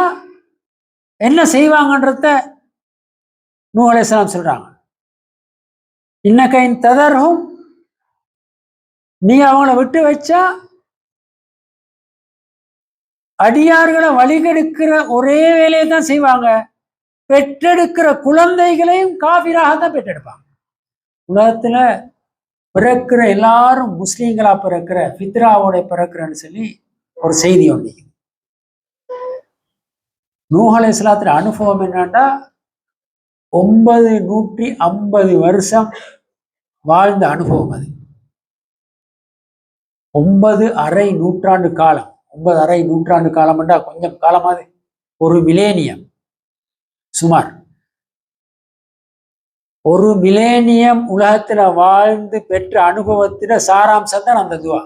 என்ன செய்வாங்கன்றத நூஹ் அலைஹிஸ்ஸலாம் சொல்றாங்க. இன்னகைன் ததர்ஹும், நீ அவங்கள விட்டு வச்சா அடியார்களை வழிகெடுக்கிற ஒரே வேலையை தான் செய்வாங்க, பெற்றெடுக்கிற குழந்தைகளையும் காபிராகத்தான் பெற்றெடுப்பாங்க. உலகத்துல பிறக்கிற எல்லாரும் முஸ்லீம்களா பிறக்கிற, ஃபித்ராவோட பிறக்கிறன்னு சொல்லி ஒரு செய்தி ஒன்று. நூஹ் அலைஹிஸ்ஸலாத்துல அனுபவம் என்னன்னா 950 வருஷம் வாழ்ந்த அனுபவம். அது 9½ நூற்றாண்டு காலம். 9½ நூற்றாண்டு காலம் என்றா கொஞ்சம் காலமாவது, ஒரு மிலேனியம், சுமார் ஒரு மிலேனியம் உலகத்துல வாழ்ந்து பெற்ற அனுபவத்தில சாராம்சம் தான் அந்த துவா.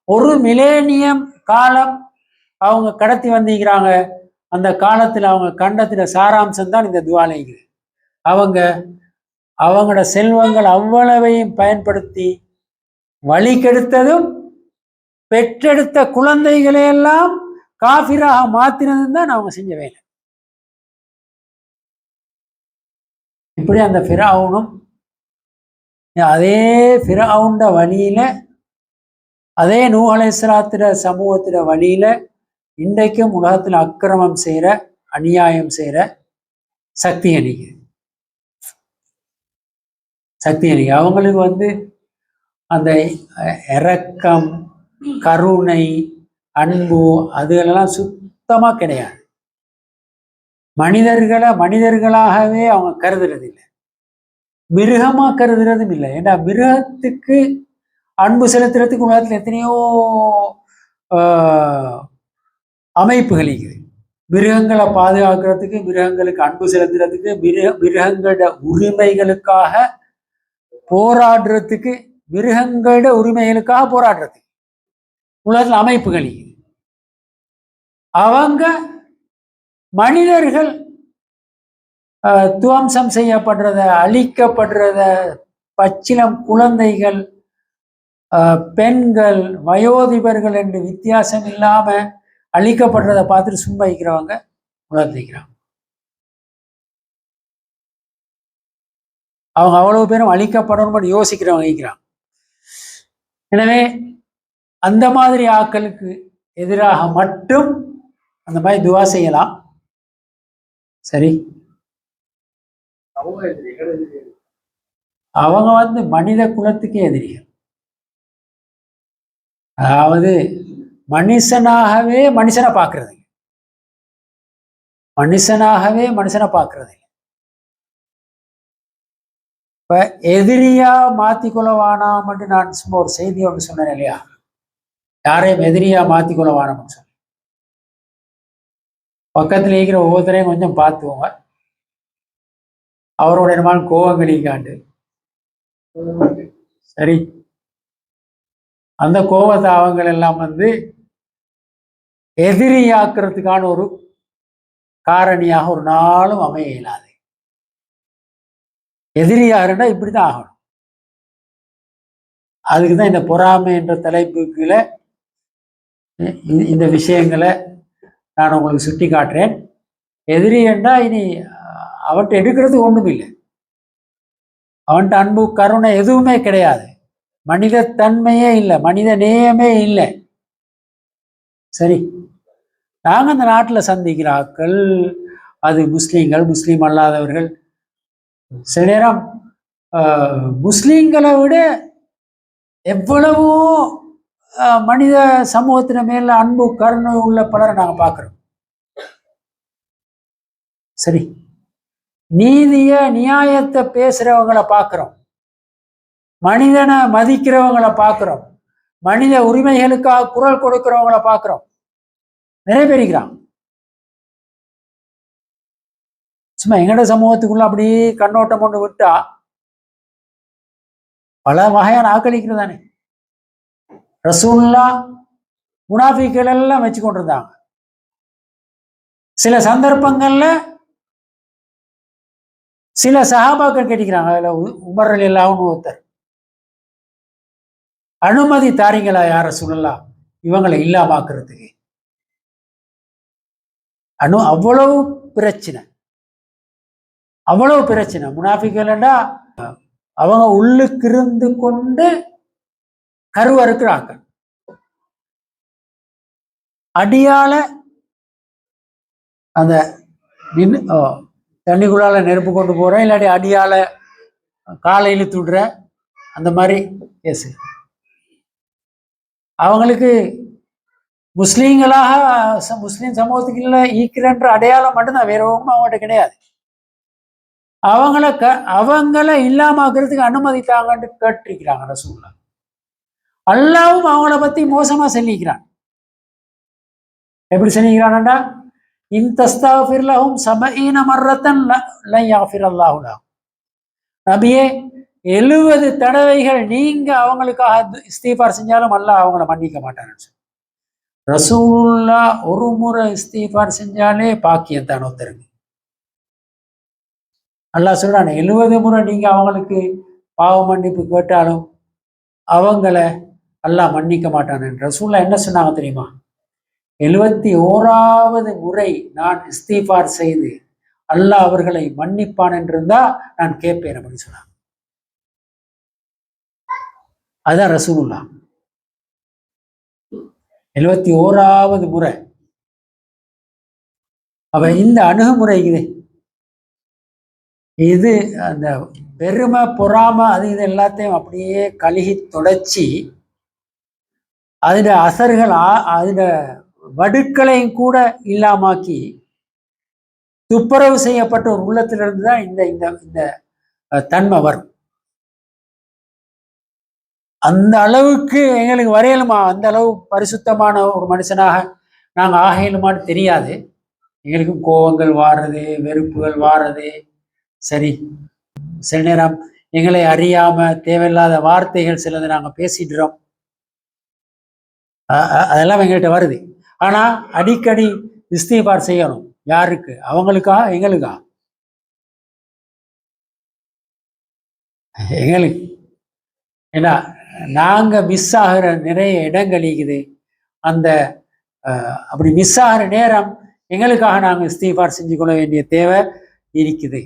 ஒரு மிலேனியம் காலம் அவங்க கடத்தி வந்திருக்கிறாங்க. அந்த காலத்துல அவங்க கண்டத்துல சாராம்சம் தான் இந்த துவாலைங்க. அவங்களோட செல்வங்கள் அவ்வளவையும் பயன்படுத்தி வழி கெடுத்ததும் பெற்றெடுத்த குழந்தைகளையெல்லாம் காஃபிராக மாத்தினதும் தான் அவங்க செஞ்ச வேலை. இப்படி அந்த ஃபிரௌனும் அதே ஃபிரௌன்ட வழியில, அதே நூஹ் அலைஹிஸ்ஸலாத்திர சமூகத்திர வழியில இன்றைக்கும் உலகத்துல அக்கிரமம் செய்யற, அநியாயம் செய்யற சக்தி அணிக்கு அவங்களுக்கு அந்த இரக்கம், கருணை, அன்பு அதுகளெல்லாம் சுத்தமா கிடையாது. மனிதர்களாகவே அவங்க கருதுறது இல்லை, மிருகமா கருதுறதும் இல்லை. ஏன்னா மிருகத்துக்கு அன்பு செலுத்துறதுக்கு உலகத்துல எத்தனையோ அமைப்புகள் இருக்குது. மிருகங்களை பாதுகாக்கிறதுக்கு, மிருகங்களுக்கு அன்பு செலுத்துறதுக்கு, மிருகங்களோட உரிமைகளுக்காக போராடுறதுக்கு, மிருகங்களோட உரிமைகளுக்காக போராடுறதுக்கு உலகத்தில் அமைப்புகள் இருக்குது. அவங்க மனிதர்கள் துவம்சம் செய்யப்படுறத, அழிக்கப்படுறத, பச்சிலம் குழந்தைகள், பெண்கள், வயோதிபர்கள் என்று வித்தியாசம் இல்லாம அழிக்கப்படுறத பார்த்துட்டு சும்மா வைக்கிறவங்க உணர்ந்திக்கிறாங்க. அவங்க அவ்வளவு பேரும் அழிக்கப்படணும்னு யோசிக்கிறவங்க இருக்கிறாங்க. எனவே அந்த மாதிரி ஆட்களுக்கு எதிராக மட்டும் அந்த மாதிரி துவா செய்யலாம். சரி, அவங்க மனித குலத்துக்கே எதிரிகள். அதாவது மனுஷனாகவே மனுஷனை பார்க்கறது, மனுஷனை பார்க்கறது. இப்ப எதிரியா மாத்திக்கொள்ள வேணாம்னு நான் சும்மா ஒரு செய்தி ஒன்று சொன்னேன் இல்லையா, யாரையும் எதிரியா மாத்திக்கொள்ள வேணாம்னு சொன்னேன். பக்கத்துல இருக்கிற ஒவ்வொருத்தரையும் கொஞ்சம் பார்த்துவோங்க, அவரோட என்னமான கோவங்களிக்காண்டு. சரி, அந்த கோவத்தை அவங்களெல்லாம் எதிரியாக்குறதுக்கான ஒரு காரணியாக ஒரு நாளும் அமைய இயலாது. எதிரியாருன்னா இப்படிதான் ஆகணும். அதுக்குதான் இந்த பொறாமை என்ற தலைப்புக்குள்ள இந்த விஷயங்களை நான் உங்களுக்கு சுட்டி காட்டுறேன். எதிரி என்றா இனி அவன்கிட்ட எடுக்கிறதுக்கு ஒன்றும் இல்லை, அவன்கிட்ட அன்பு, கருணை எதுவுமே கிடையாது. மனித தன்மையே இல்லை, மனித நேயமே இல்லை. சரி, நாங்க அந்த நாட்டில் சந்திக்கிற ஆட்கள், அது முஸ்லீம்கள், முஸ்லீம் அல்லாதவர்கள், சில நேரம் முஸ்லீம்களை விட எவ்வளவோ மனித சமூகத்தின மேல அன்பு கருணை உள்ள பலரை நாங்கள் பார்க்கிறோம். சரி, நீதிய நியாயத்தை பேசுறவங்களை பார்க்கிறோம், மனிதனை மதிக்கிறவங்களை பார்க்கிறோம், மனித உரிமைகளுக்காக குரல் கொடுக்கிறவங்களை பார்க்கிறோம். நிறைய பேர் இருக்கிறான். சும்மா எங்கட சமூகத்துக்குள்ள அப்படியே கண்ணோட்டம் கொண்டு விட்டா பல வகையான ஆக்களிக்கிறது தானே. ரசூல்லா முனாஃபிக்கள் எல்லாம் வச்சு கொண்டிருந்தாங்க. சில சந்தர்ப்பங்கள்ல சில சஹாபாக்கள் கேட்டிக்கிறாங்க, அதுல உமர் ரலியல்லாஹு ஒருத்தர், அனுமதி தாரீங்களா யார சொல்லலாம் இவங்களை இல்லாமாக்குறதுக்கு. அவ்வளவு பிரச்சனை, அவ்வளவு பிரச்சனை. முனாஃபிக்கல்னா அவங்க உள்ளுக்கு இருந்து கொண்டு கருவறுக்கிறாங்க. அடியால அந்த தண்ணிக்குள்ளால நெருப்பு கொண்டு போறேன், இல்லாட்டி அடியால காலை இழுத்து விடுற, அந்த மாதிரி கேசு. அவங்களுக்கு முஸ்லீம்களாக முஸ்லீம் சமூகத்துக்குள்ள ஈக்கிறன்ற அடையாளம் மட்டும்தான், வேற ஒன்றும் அவங்கள்ட்ட கிடையாது. அவங்கள இல்லாமக்கிறதுக்கு அனுமதி தாங்கன்னு கேட்டிருக்கிறாங்க ரசூலுல்லாஹ். அல்லாஹ்வும் அவங்கள பத்தி மோசமா சொல்லிக்கிறான். எப்படி சொல்லிக்கிறான்டா, இன் தஸ்தக்ஃபிர் லஹும் 70 மர்ரத்தன் லன் யக்ஃபிர் அல்லாஹு லஹும். நபியே, 70 தடவைகள் நீங்க அவங்களுக்காக இஸ்திஃபார் செஞ்சாலும் அல்லாஹ் அவங்கள மன்னிக்க மாட்டான்னு. ரசூலுல்லாஹ் ஒரு முறை இஸ்திஃபார் செஞ்சாலே பாக்கியம் தான் ஒருத்தருக்கு. அல்லாஹ் சொல்றான், 70 முறை நீங்க அவங்களுக்கு பாவ மன்னிப்பு கேட்டாலும் அவங்கள அல்லாஹ் மன்னிக்க மாட்டான். ரசூலுல்லாஹ் என்ன சொன்னாங்க தெரியுமா? 71வது முறை நான் இஸ்திஃபார் செய்து அல்லாஹ் அவர்களை மன்னிப்பான் என்றிருந்தா நான் கேட்பேன் அப்படின்னு சொன்னாங்க. அதுதான் ரசூலுல்லாஹ். 71வது முறை. அவ இந்த அணுகுமுறை இது அந்த பெருமை பொறாமை அது இது எல்லாத்தையும் அப்படியே கழுகி தொடச்சி அதுல அசர்கள் அதுல வடுக்களையும் கூட இல்லாமாக்கி துப்புரவு செய்யப்பட்ட ஒரு உள்ளத்திலிருந்து தான் இந்த இந்த இந்த தன்மை வரும். அந்த அளவுக்கு எங்களுக்கு வரையலுமா, அந்த அளவு பரிசுத்தமான ஒரு மனுஷனாக நாங்கள் ஆகையிலுமான்னு தெரியாது. எங்களுக்கும் கோபங்கள் வாடுறது, வெறுப்புகள் வாடுறது. சரி, சில நேரம் எங்களை அறியாம தேவையில்லாத வார்த்தைகள் சிலது நாங்கள் பேசிடுறோம், அதெல்லாம் எங்கள்கிட்ட வருது. ஆனா அடிக்கடி இஸ்திஃபார் செய்யணும். யாருக்கு? அவங்களுக்கா எங்களுக்கா? எங்களுக்கு. ஏன்னா நாங்க மிஸ் ஆகிற நிறைய இடங்கள் இருக்குது. அந்த அப்படி மிஸ் ஆகிற நேரம் எங்களுக்காக நாங்கள் இஸ்திஃபார் செஞ்சு கொள்ள வேண்டிய தேவை இருக்குது.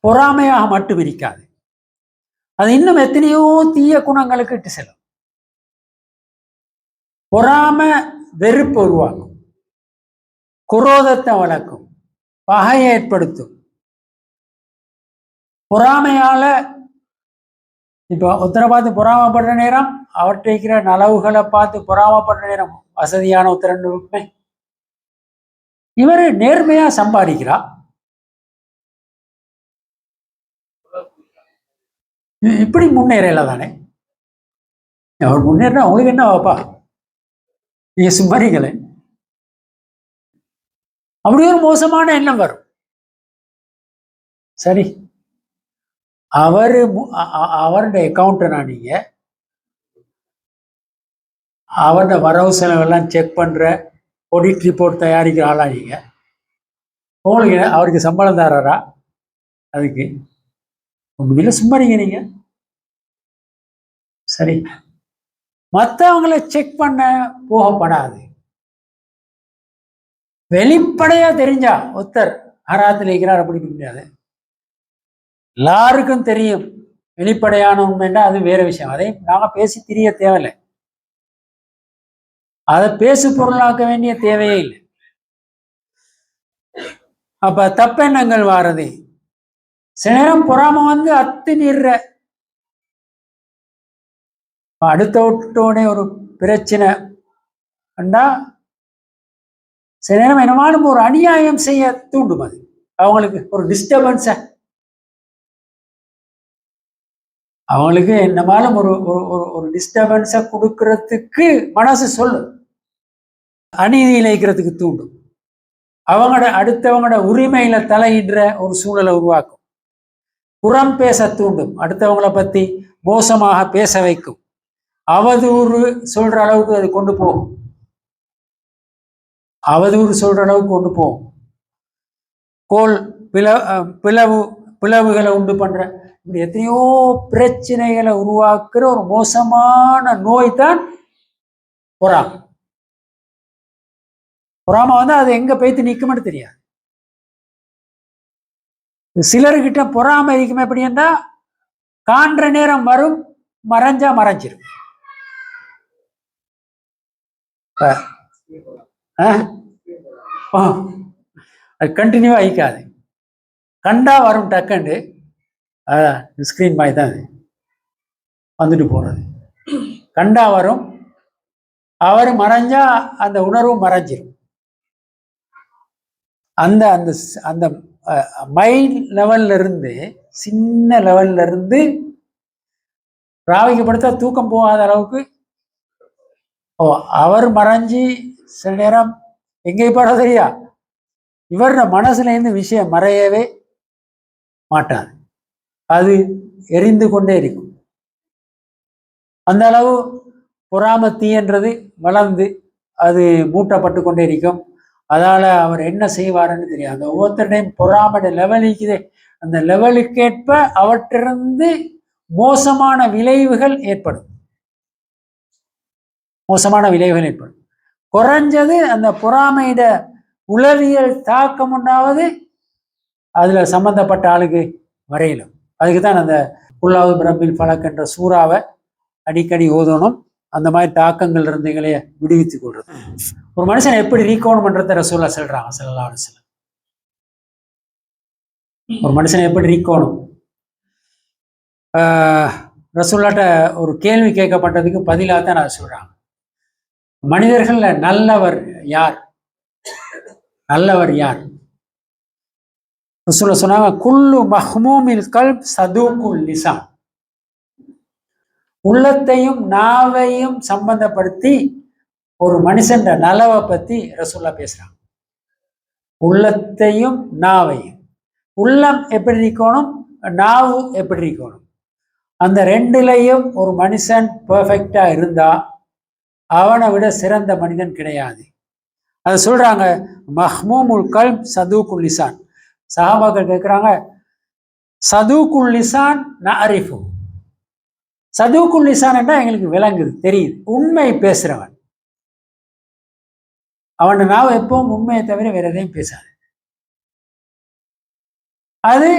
பொறாமையாக மட்டும் இருக்காது, அது இன்னும் எத்தனையோ தீய குணங்களுக்கு இட்டு செல்லும். பொறாமை வெறுப்பு உருவாக்கும், குரோதத்தை வளர்க்கும், பகையை ஏற்படுத்தும். பொறாமையால இப்போ ஒருத்தரை பார்த்து பொறாமப்படுற நேரம், அவர்கிட்ட இருக்கிற நலவுகளை பார்த்து பொறாமப்படுற நேரம் வசதியான ஒருத்தரன்னு இவர் நேர்மையா சம்பாதிக்கிறா, இப்படி முன்னேறல தானே. அவர் முன்னேறினா உங்களுக்கு என்ன வாப்பா, நீங்க சும்மாரிங்களே. அப்படி ஒரு மோசமான எண்ணம் வரும். சரி, அவருடைய அக்கௌண்ட்டை நீங்க அவருடைய வரவு செலவெல்லாம் செக் பண்ற ஆடிட் ரிப்போர்ட் தயாரிக்கிற ஆளா நீங்க? உங்களுக்கு அவருக்கு சம்பளம் தராரா? அதுக்கு உண்மையில சும்மாரிங்க நீங்க. சரி, மற்றவங்களை செக் பண்ண போகப்படாது. வெளிப்படையா தெரிஞ்சா ஒருத்தர் ஹராத்தில் இருக்கிறார் அப்படி முடியாது. எல்லாருக்கும் தெரியும். வெளிப்படையான உண்மைன்னா அது வேற விஷயம். அதை நாம பேசி திரிய தேவையில்லை. அதை பேசு பொருளாக்க வேண்டிய தேவையே இல்லை. அப்ப தப்பெண்ணங்கள் வாரது. சில நேரம் பொறாம வந்து அத்துமீற அடுத்த விட்டோடனே ஒரு பிரச்சனை கண்டா சில நேரம் என்னமானும் ஒரு அநியாயம் செய்ய தூண்டும். அது அவங்களுக்கு ஒரு டிஸ்டர்பன்ஸ, அவங்களுக்கு என்னமாலும் ஒரு ஒரு டிஸ்டர்பன்ஸை கொடுக்கறதுக்கு மனசு சொல்லு, அநீதி இழைக்கிறதுக்கு தூண்டும். அவங்களோட அடுத்தவங்களோட உரிமையில தலையிடுற ஒரு சூழலை உருவாக்கும். புறம் பேச தூண்டும், அடுத்தவங்களை பத்தி மோசமாக பேச வைக்கும். அவதூறு சொல்ற அளவுக்கு அது கொண்டு போகும். அவதூறு சொல்ற அளவுக்கு கொண்டு போகும். கோல் பிளவுகளை உண்டு பண்ற இப்படி எத்தனையோ பிரச்சனைகளை உருவாக்குற ஒரு மோசமான நோய் தான் பொறாமை. பொறாமை வந்து அது எங்க போய்த்து நிற்கும்னு தெரியாது. சிலர்கிட்ட பொறாமை இருக்குமே எப்படின்னா, காண்ற நேரம் வரும், மறைஞ்சா மறைஞ்சிரும். அது கண்டினியூவா ஆயிக்காது. கண்டா வரும் டக்குண்டு ஸ்கிரீன் மாதிரி தான் வந்துட்டு போறது. கண்டா வரும், அவர் மறைஞ்சா அந்த உணர்வு மறைஞ்சிரும். அந்த அந்த அந்த மைண்ட் லெவல்ல இருந்து, சின்ன லெவல்ல இருந்து ராவிக்கப்படுத்தா தூக்கம் போகாத அளவுக்கு அவர் மறைஞ்சி சில நேரம் எங்கே போட தெரியா, இவர மனசுல இருந்து விஷயம் மறையவே மாட்டாது. அது எரிந்து கொண்டே இருக்கும். அந்த அளவு பொறாம தீன்றது வளர்ந்து அது மூட்டப்பட்டு கொண்டே இருக்கும். அதால அவர் என்ன செய்வாருன்னு தெரியாது. அந்த ஒவ்வொருத்தருடையும் பொறாமட லெவல் இருக்குதே, அந்த லெவலுக்கேற்ப அவற்றிலிருந்து மோசமான விளைவுகள் ஏற்படும். மோசமான விளைவுகள் ஏற்படும். குறைஞ்சது அந்த பொறாமையிட உளவியல் தாக்கம் உண்டாவது அதுல சம்பந்தப்பட்ட ஆளுக்கு வரையிலும். அதுக்கு தான் அந்த குல்லாவது பிரபில் பழக் என்ற சூறாவை அடிக்கடி ஓதணும். அந்த மாதிரி தாக்கங்கள் இருந்து எங்களைய விடுவித்துக் கொள்றது. ஒரு மனுஷனை எப்படி ரீகவுண்ட் பண்றத ரசூலா சொல்றாங்க ஸல்லல்லாஹு அலைஹி வஸல்லம். ஒரு மனுஷனை எப்படி ரீகவுண்ட், ரசூலாட்ட ஒரு கேள்வி கேட்கப்பட்டதுக்கு பதிலாக தான் நான் சொல்றாங்க, மனிதர்கள்ல நல்லவர் யார், நல்லவர் யார்? ரசூலா சொன்னாங்க, குல்லு மஹ்மூமில் கல்ப் சதூக்குல் லிசான். உள்ளத்தையும் நாவையும் சம்பந்தப்படுத்தி ஒரு மனுஷன் நலவை பத்தி ரசூலா பேசுறாங்க. உள்ளத்தையும் நாவையும், உள்ளம் எப்படி இருக்கணும், நாவு எப்படி இருக்கணும், அந்த ரெண்டுலையும் ஒரு மனுஷன் பெர்ஃபெக்டா இருந்தா அவனை விட சிறந்த மனிதன் கிடையாது. அதை சொல்றாங்க, மஹ்மூமுல் கல்ப் சதூக்குல் லிசான். சஹாபாக்கள் கேட்கிறாங்க, சதூக்குல் லிசான் நஅரிஃபு, சதூக்குல் லிசான் என்றா எங்களுக்கு விளங்குது, தெரியுது, உண்மை பேசுறவன். அவன் நாவ எப்பவும் உண்மையை தவிர வேற எதையும் பேசாது. அது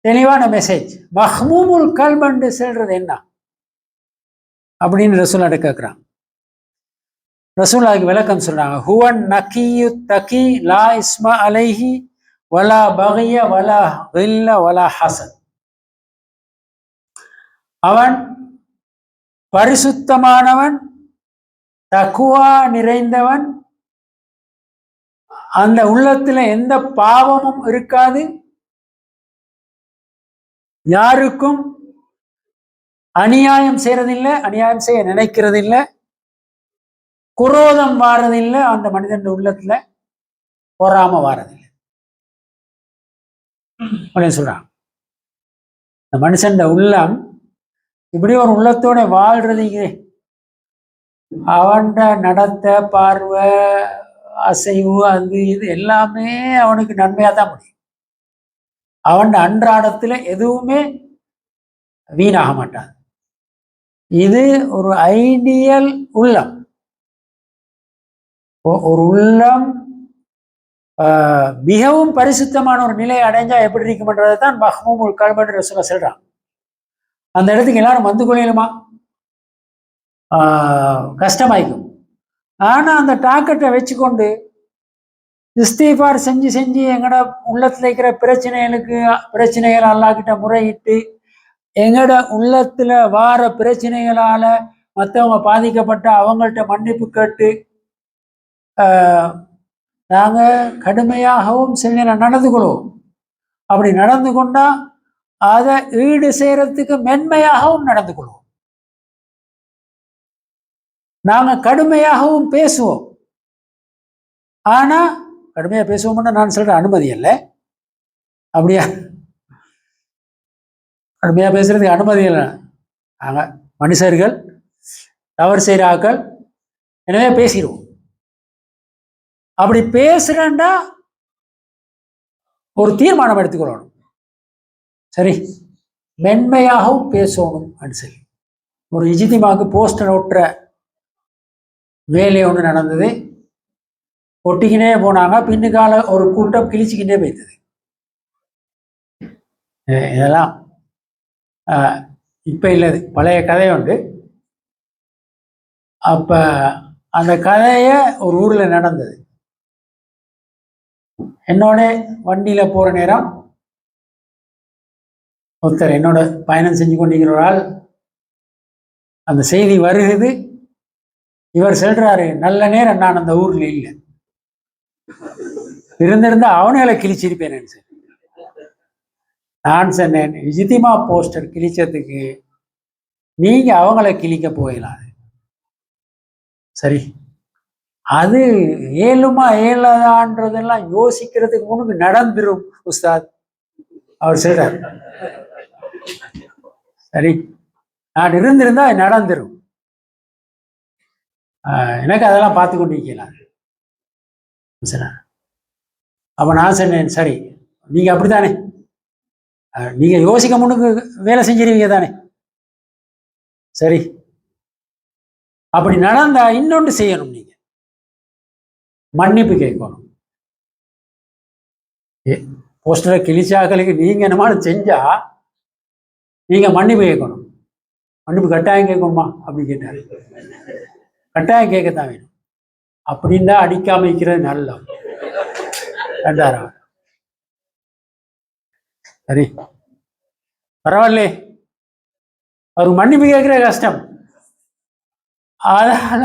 தெளிவான மெசேஜ். மஹ்மூமுல் கல்பு சொல்றது என்ன அப்படின்னு ரசூலாட்ட கேட்கிறான். ரசூலுல்லாஹி விளக்கம் சொல்றாங்க, ஹுவன் நகியு தகி லா இஸ்மா அலைஹி வலா பகிய வலா கில்ல வலா ஹசன். அவன் பரிசுத்தமானவன், தக்குவா நிறைந்தவன், அந்த உள்ளத்துல எந்த பாவமும் இருக்காது, யாருக்கும் அநியாயம் செய்யறதில்லை, அநியாயம் செய்ய நினைக்கிறதில்லை, குரோதம் வாரதில்லை, அந்த மனிதன் உள்ளத்துல பொறாம வாரதில்லை அப்படின்னு சொல்றான். இந்த மனுஷன் உள்ளம் இப்படி ஒரு உள்ளத்தோட வாழ்றதுங்க, அவன் நடத்த பார்வை அசைவு அது இது எல்லாமே அவனுக்கு நன்மையா தான் முடியும். அவன் அன்றாடத்துல எதுவுமே வீணாக மாட்டான். இது ஒரு ஐடியல் உள்ளம். ஒரு உள்ளம் மிகவும் பரிசுத்தமான ஒரு நிலையை அடைஞ்சா எப்படி இருக்கும்ன்றதை தான் மஹ்மூமுல் கல்புன்னு ரசூலா சொல்றான். அந்த இடத்துக்கு எல்லாரும் வந்து கொள்ளையிலுமா கஷ்டமாயிக்கும். ஆனா அந்த டாக்கெட்டை வச்சுக்கொண்டு இஸ்திஃபார் செஞ்சு செஞ்சு எங்கட உள்ளத்துல இருக்கிற பிரச்சனைகள் அல்லாஹ்கிட்ட முறையிட்டு எங்கட உள்ளத்துல வார பிரச்சனைகளால மற்றவங்க பாதிக்கப்பட்ட அவங்கள்ட்ட மன்னிப்பு கேட்டு நாங்க கடுமையாகவும் சில நடந்து கொள்வோம். அப்படி நடந்து கொண்டா அதை ஈடு செய்யறதுக்கு மென்மையாகவும் நடந்து கொள்வோம். நாங்க கடுமையாகவும் பேசுவோம். ஆனா கடுமையா பேசுவோம்னா நான் சொல்ற அனுமதி இல்லை. அப்படியா? கடுமையா பேசுறதுக்கு அனுமதி இல்லை. நாங்க மனுஷர்கள், தவறு செய்கிற ஆக்கள், எனவே பேசிடுவோம். அப்படி பேசுறேன்டா ஒரு தீர்மானம் எடுத்துக்கொள்ளணும். சரி, மென்மையாகவும் பேசணும். சரி, ஒரு இஜிதிமாவுக்கு போஸ்டர் ஒட்டுற வேலை ஒன்று நடந்தது. ஒட்டிக்கினே போனாங்க. பின்னுக்கால ஒரு கூட்டம் கிழிச்சிக்கிட்டே போய்த்தது. இதெல்லாம் இப்ப இல்லது, பழைய கதை உண்டு. அப்ப அந்த கதைய ஒரு ஊர்ல நடந்தது. என்னோட வண்டியில போற நேரம் ஒருத்தர் என்னோட பயணம் செஞ்சு கொண்டிருக்கிற ஒரு ஆள் அந்த செய்தி வருகிறது. இவர் சொல்றாரு, நல்ல நேரம் நான் அந்த ஊர்ல இல்லை, இருந்திருந்தா அவனுகளை கிழிச்சிருப்பேன். நான் சொன்னேன், இஜ்திமா போஸ்டர் கிழிச்சதுக்கு நீங்க அவங்கள கிழிக்க போகலாம். சரி, அது ஏழுமா ஏழாதான்றதெல்லாம் யோசிக்கிறதுக்கு முன்னுக்கு நடந்துரும் உஸ்தாத் அவர் சொல்றார். சரி, நான் இருந்திருந்தா நடந்துரும். எனக்கு அதெல்லாம் பார்த்து கொண்டிருக்கலாம். அப்ப நான் சொன்னேன், சரி நீங்க அப்படித்தானே, நீங்க யோசிக்க முன்னுக்கு வேலை செஞ்சிருவீங்க தானே. சரி, அப்படி நடந்தா இன்னொன்று செய்யணும், நீங்க மன்னிப்பு கேட்கணும். போஸ்டரை கிழிச்சாக்களுக்கு நீங்க என்னமான செஞ்சா நீங்க மன்னிப்பு கேட்கணும். மன்னிப்பு கட்டாயம் கேட்கணுமா அப்படி கேட்டாரு. கட்டாயம் கேட்கத்தான் வேணும். அப்படின்னு தான் அடிக்காம வைக்கிறது நல்ல. சரி, பரவாயில்ல, அவருக்கு மன்னிப்பு கேட்கிற கஷ்டம். அதனால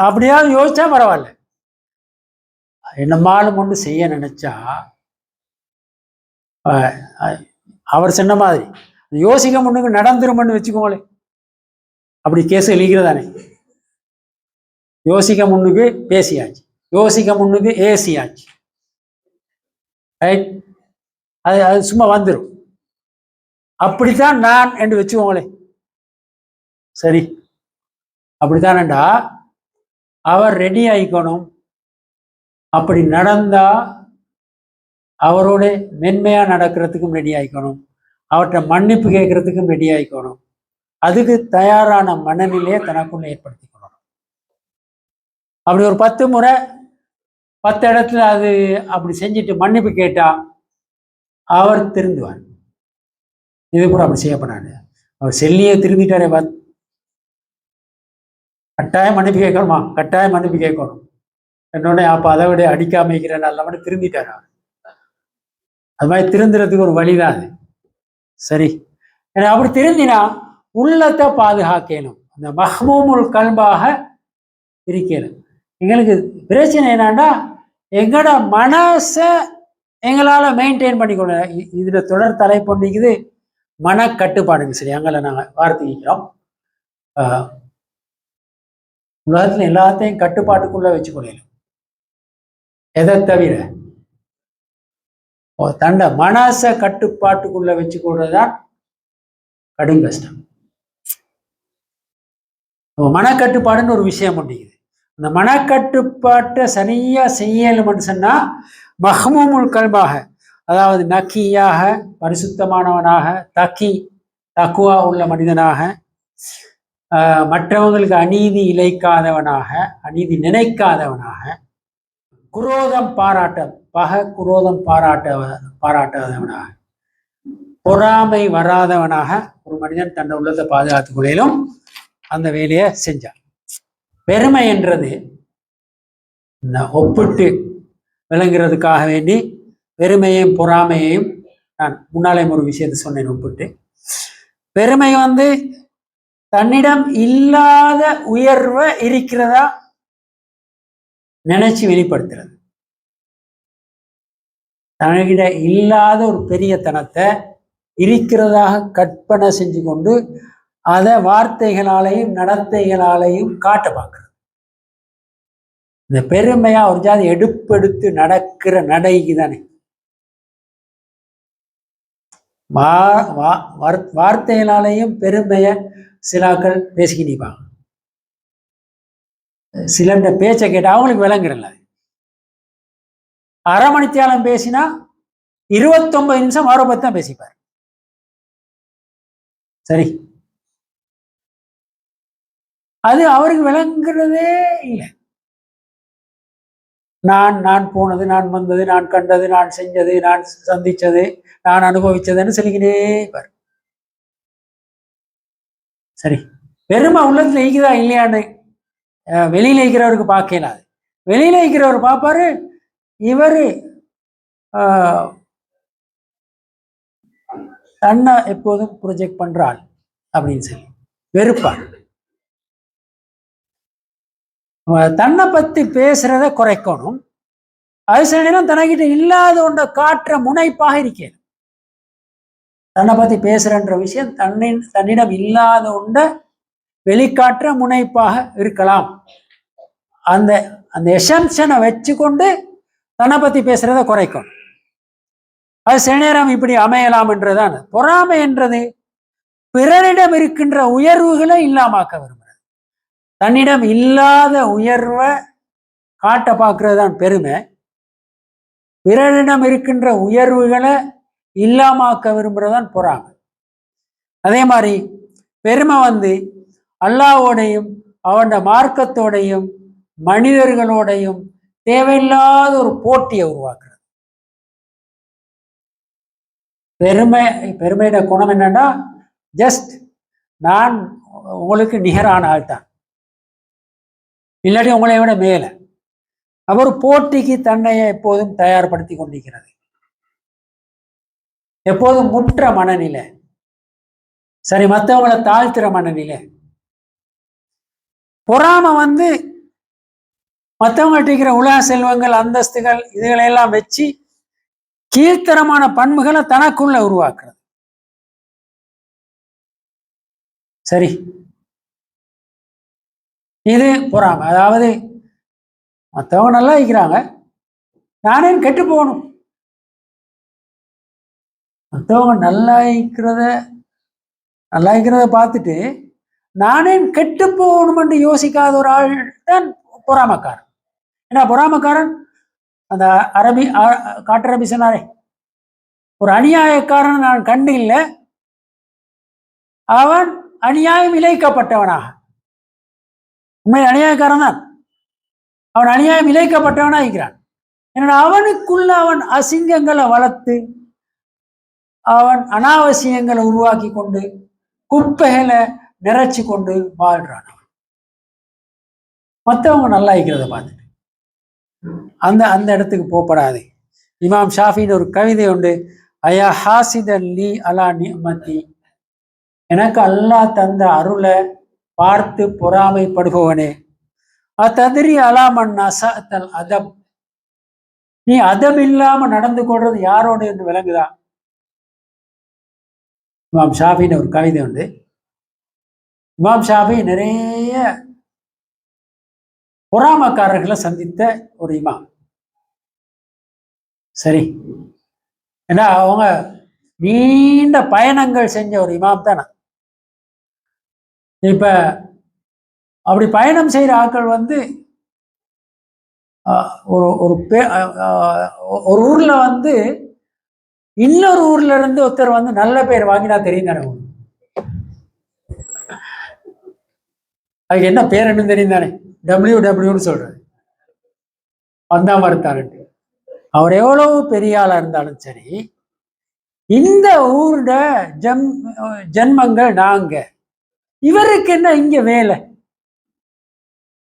அப்படியாவது யோசிச்சா பரவாயில்ல. என்னமாலும் ஒன்று செய்ய நினைச்சா அவர் சொன்ன மாதிரி யோசிக்க முன்னுக்கு நடந்துருமென்னு வச்சுக்கோங்களேன். அப்படி கேஸ் எழுகிறதானே. யோசிக்க முன்னுக்கு பேசியாச்சு, யோசிக்க முன்னுக்கு ஏசியாச்சு. ரைட், அது சும்மா வந்துடும். அப்படித்தான் நான் என்று வச்சுக்கோங்களேன். சரி, அப்படித்தானண்டா அவர் ரெடி ஆயிக்கணும். அப்படி நடந்தா அவரோட மென்மையா நடக்கிறதுக்கும் ரெடி ஆயிக்கணும், அவர்கிட்ட மன்னிப்பு கேட்கறதுக்கும் ரெடி ஆயிக்கணும். அதுக்கு தயாரான மனநிலையை தனக்குள்ள ஏற்படுத்திக்கணும். அப்படி ஒரு 10 முறை 10 இடத்துல அது அப்படி செஞ்சுட்டு மன்னிப்பு கேட்டா அவர் திருந்துவார். இது கூட அப்படி செய்யப்படாது. அவர் செல்லியே திரும்பிட்டாரே, கட்டாயம் மன்னிப்பு கேட்கணுமா, கட்டாயம் மன்னிப்பு கேட்கணும் என்னோட. அப்ப அதை விட அடிக்காம இருக்கிற நல்லவனு திரும்பிட்டார். அது மாதிரி திருந்துறதுக்கு ஒரு வழிதான் அது. சரி, ஏன்னா அப்படி திருந்தினா உள்ளத்தை பாதுகாக்கணும். அந்த மஹ்மூமுல் கல்பாக இருக்கணும். எங்களுக்கு பிரச்சனை என்னன்னா, எங்களோட மனசை எங்களால மெயின்டைன் பண்ணிக்கொள்ள. இதுல தொடர் தலைப்பொண்டிக்குது மனக்கட்டுப்பாடுங்க. சரி, அங்கே நாங்கள் வார்த்தைக்கிறோம். உலகத்துல எல்லாத்தையும் கட்டுப்பாட்டுக்குள்ள வச்சுக்கொள்ளணும். எதை தவிர தண்ட மனசை கட்டுப்பாட்டுக்குள்ள வச்சுக்கொள்றதுதான் கடும் கஷ்டம். மனக்கட்டுப்பாடுன்னு ஒரு விஷயம் முடியுது. அந்த மனக்கட்டுப்பாட்டை சரியா செய்யணும்னு சொன்னா மஹ்மூமுல் கல்பாக, அதாவது நக்கியாக பரிசுத்தமானவனாக, தக்குவா உள்ள மனிதனாக, மற்றவங்களுக்கு அநீதி இழைக்காதவனாக, அநீதி நினைக்காதவனாக, குரோதம் குரோதம் பாராட்டாதவனாக, பொறாமை வராதவனாக ஒரு மனிதன் தன்னை உள்ளத்தை பாதுகாத்துக் கொள்ளையிலும் அந்த வேலையை செஞ்சான். பெருமை என்றது ஒப்பிட்டு விளங்குறதுக்காக வேண்டி பெருமையையும் பொறாமையையும் நான் முன்னாலே ஒரு விஷயத்தை சொன்னேன். ஒப்பிட்டு பெருமை தன்னிடம் இல்லாத உயர்வை இருக்கிறதா நினைச்சு வெளிப்படுத்துறது. தன்னிட இல்லாத ஒரு பெரிய தனத்தை இருக்கிறதாக கற்பனை செஞ்சு கொண்டு அதை வார்த்தைகளாலையும் நடத்தைகளாலையும் காட்ட பார்க்கிறது. இந்த பெருமையா ஒரு ஜாதி எடுப்பெடுத்து நடக்கிற நடைக்கு தானே. வார்த்தைகளாலையும் பெருமைய சிலாக்கள் பேசிக்கிட்டு சிலண்ட பேச்சை கேட்ட அவங்களுக்கு விளங்குறல. அரை மணித்தியாலம் பேசினா 29 நிமிஷம் ஆரோபத்தை தான் பேசிப்பார். சரி, அது அவருக்கு விளங்குறதே இல்லை. நான் போனது, நான் வந்தது, நான் கண்டது, நான் செஞ்சது, நான் சந்திச்சது, நான் அனுபவிச்சதுன்னு சொல்லிக்கிட்டே பாரு. சரி, பெருமை உள்ளத்துல ஈக்குதா இல்லையான்னு வெளியில இருக்கிறவருக்கு பார்க்கலாது. வெளியில இருக்கிறவர் பார்ப்பாரு, இவரு தன்னை எப்போதும் ப்ரொஜெக்ட் பண்றாள் அப்படின்னு சொல்லி வெறுப்பார். தன்னை பத்தி பேசுறத குறைக்கணும். அது சில நேரம் தனக்கிட்ட இல்லாத ஒன்றை காட்டுற முனைப்பாக இருக்கேன். தன்னை பத்தி பேசுறன்ற விஷயம் தன்னிடம் இல்லாத ஒன்றை வெளிக்காட்டுற முனைப்பாக இருக்கலாம். அந்த அந்த எசம்ஷனை வச்சு கொண்டு தன்னை பத்தி பேசுறத குறைக்கணும். அது சில நேரம் இப்படி அமையலாம் என்றுதான். பொறாமை என்றது பிறரிடம் இருக்கின்ற உயர்வுகளை இல்லாமாக்க விரும்புறது. தன்னிடம் இல்லாத உயர்வை காட்ட பார்க்கறது தான் பெருமை. பிறரிடம் இருக்கின்ற உயர்வுகளை இல்லாமாக்க விரும்புறதுதான் பொறாமை. அதே மாதிரி பெருமை அல்லாஹ்வோடையும் அவன் மார்க்கத்தோடையும் மனிதர்களோடையும் தேவையில்லாத ஒரு போட்டியை உருவாக்குறது. பெருமையோட குணம் என்னன்னா, ஜஸ்ட் நான் உங்களுக்கு நிகரான ஆள் தான், இல்லாட்டி உங்களை விட மேல. அவர் போட்டிக்கு தன்னையை எப்போதும் தயார்படுத்தி கொண்டிருக்கிறது. எப்போதும் முற்ற மனநிலை, சரி, மற்றவங்களை தாழ்த்துற மனநிலை. பொறாமை மற்றவங்கள்ட்ட இருக்கிற உலக செல்வங்கள், அந்தஸ்துகள், இதுகளெல்லாம் வச்சு கீழ்த்தரமான பண்புகளை தனக்குள்ள உருவாக்குறது. சரி, இது பொறாமை. அதாவது மற்றவங்க நல்லா இருக்கிறாங்க, நானே கெட்டு போகணும். மற்றவங்க நல்லா இருக்கிறத பார்த்துட்டு நானே கெட்டு போகணும்னு யோசிக்காத ஒரு ஆள் தான் பொறாமக்காரன். ஏன்னா பொறாமக்காரன் அந்த காட்டரபி சொன்னாரே, ஒரு அநியாயக்காரன் நான் கண்டு இல்லை, அவன் அநியாயம் இழைக்கப்பட்டவனாக. உண்மை அநியாயக்காரன் தான், அவன் அநியாயம் இழைக்கப்பட்டவனாக இருக்கிறான். ஏன்னா அவனுக்குள்ள அவன் அசிங்கங்களை வளர்த்து, அவன் அனாவசியங்களை உருவாக்கி கொண்டு, குப்பைகளை நிறைச்சி கொண்டு வாழ்றான். மற்றவங்க நல்லா இருக்கிறத பார்த்துட்டு அந்த இடத்துக்கு போகப்படாது. இமாம் ஷாஃபின்னு ஒரு கவிதை உண்டு, ஐயா ஹாசிதன் லீ அலா நிமதி, எனக்கு அல்லாஹ் தந்த அருளை பார்த்து பொறாமைப்படுபவனே, அததிரி அலாமன் அசத்தல் அதப், நீ அதம் இல்லாம நடந்து கொள்றது யாரோடு என்று விளங்குதா? இமாம் ஷாஃபின்னு ஒரு கவிதை உண்டு. இமாம் ஷாஃபி நிறைய பொறாமக்காரர்களை சந்தித்த ஒரு இமாம். சரி, ஏன்னா அவங்க நீண்ட பயணங்கள் செஞ்ச ஒரு இமாம் தானே. இப்ப அப்படி பயணம் செய்யற ஆட்கள் ஒரு ஊர்ல இன்னொரு ஊர்ல இருந்து ஒருத்தர் நல்ல பேர் வாங்கினா தெரியும் தானே. அதுக்கு என்ன பேர் என்ன தெரியும் தானே, WWன்னு சொல்றது. வந்தா மறுத்தாருட்டு. அவர் எவ்வளவு பெரிய ஆளா இருந்தாலும் சரி, இந்த ஊரோட ஜென்மங்கள் நாங்க, இவருக்கு என்ன இங்க வேலை?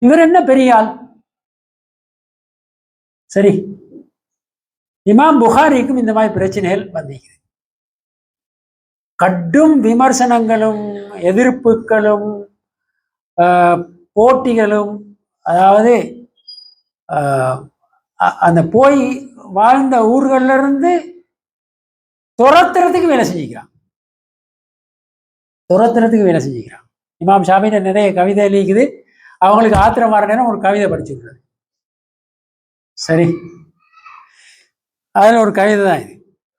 இவர் என்ன பெரிய ஆள்? சரி, இமாம் புகாரிக்கும் இந்த மாதிரி பிரச்சனைகள் வந்தீங்க. கடும் விமர்சனங்களும் எதிர்ப்புகளும் போட்டிகளும், அதாவது அந்த போய் வாழ்ந்த ஊர்கள்ல இருந்து துரத்துறதுக்கு வேலை செஞ்சுக்கிறான். இமாம் ஷாஃபி நிறைய கவிதை எழுதிக்குது. அவங்களுக்கு ஆத்திரம் வர நேரம் ஒரு கவிதை படிச்சுக்கிறது. சரி, அதுல ஒரு கவிதை தான் இது.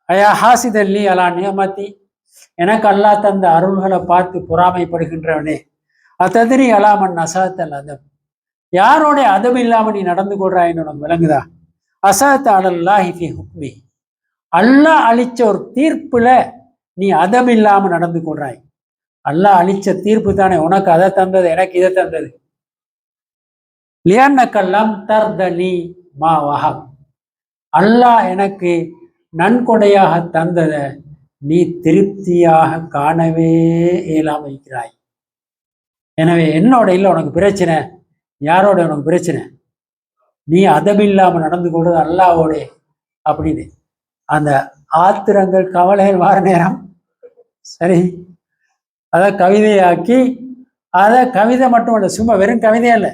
ஐயா ஹாசித் அல்லி அலா நியமத்தி, எனக்கு அல்லா தந்த அருள்களை பார்த்து பொறாமைப்படுகின்றவனே, அத்ததிரி அலாமன் அசாத்தல் அதம், யாரோட அதம் இல்லாம நீ நடந்து கொள்றாயின்னு உனக்கு விளங்குதா? அசாத் அலல்லாஹி ஃபி ஹுக்மி, அல்லாஹ் அளிச்ச ஒரு தீர்ப்புல நீ அதம் இல்லாம நடந்து கொள்றாய். அல்லாஹ் அளிச்ச தீர்ப்பு தானே உனக்கு அதை தந்தது, எனக்கு இதை தந்தது. லியன்னக்கல்லாம் தர்தனி மா வஹப், அல்லாஹ் எனக்கு நன்கொடையாக தந்ததை நீ திருப்தியாக காணவே இயலாம இருக்கிறாய். எனவே என்னோட இல்லை உனக்கு பிரச்சனை, யாரோட உனக்கு பிரச்சனை? நீ அதமில்லாம நடந்து கொள்றது அல்லாஹ்வோட அப்படின்னு அந்த ஆத்திரங்கள் கவலைகள் வார நேரம் சரி, அதை கவிதையாக்கி, அதை கவிதை மட்டும் இல்லை, சும்மா வெறும் கவிதையா இல்லை,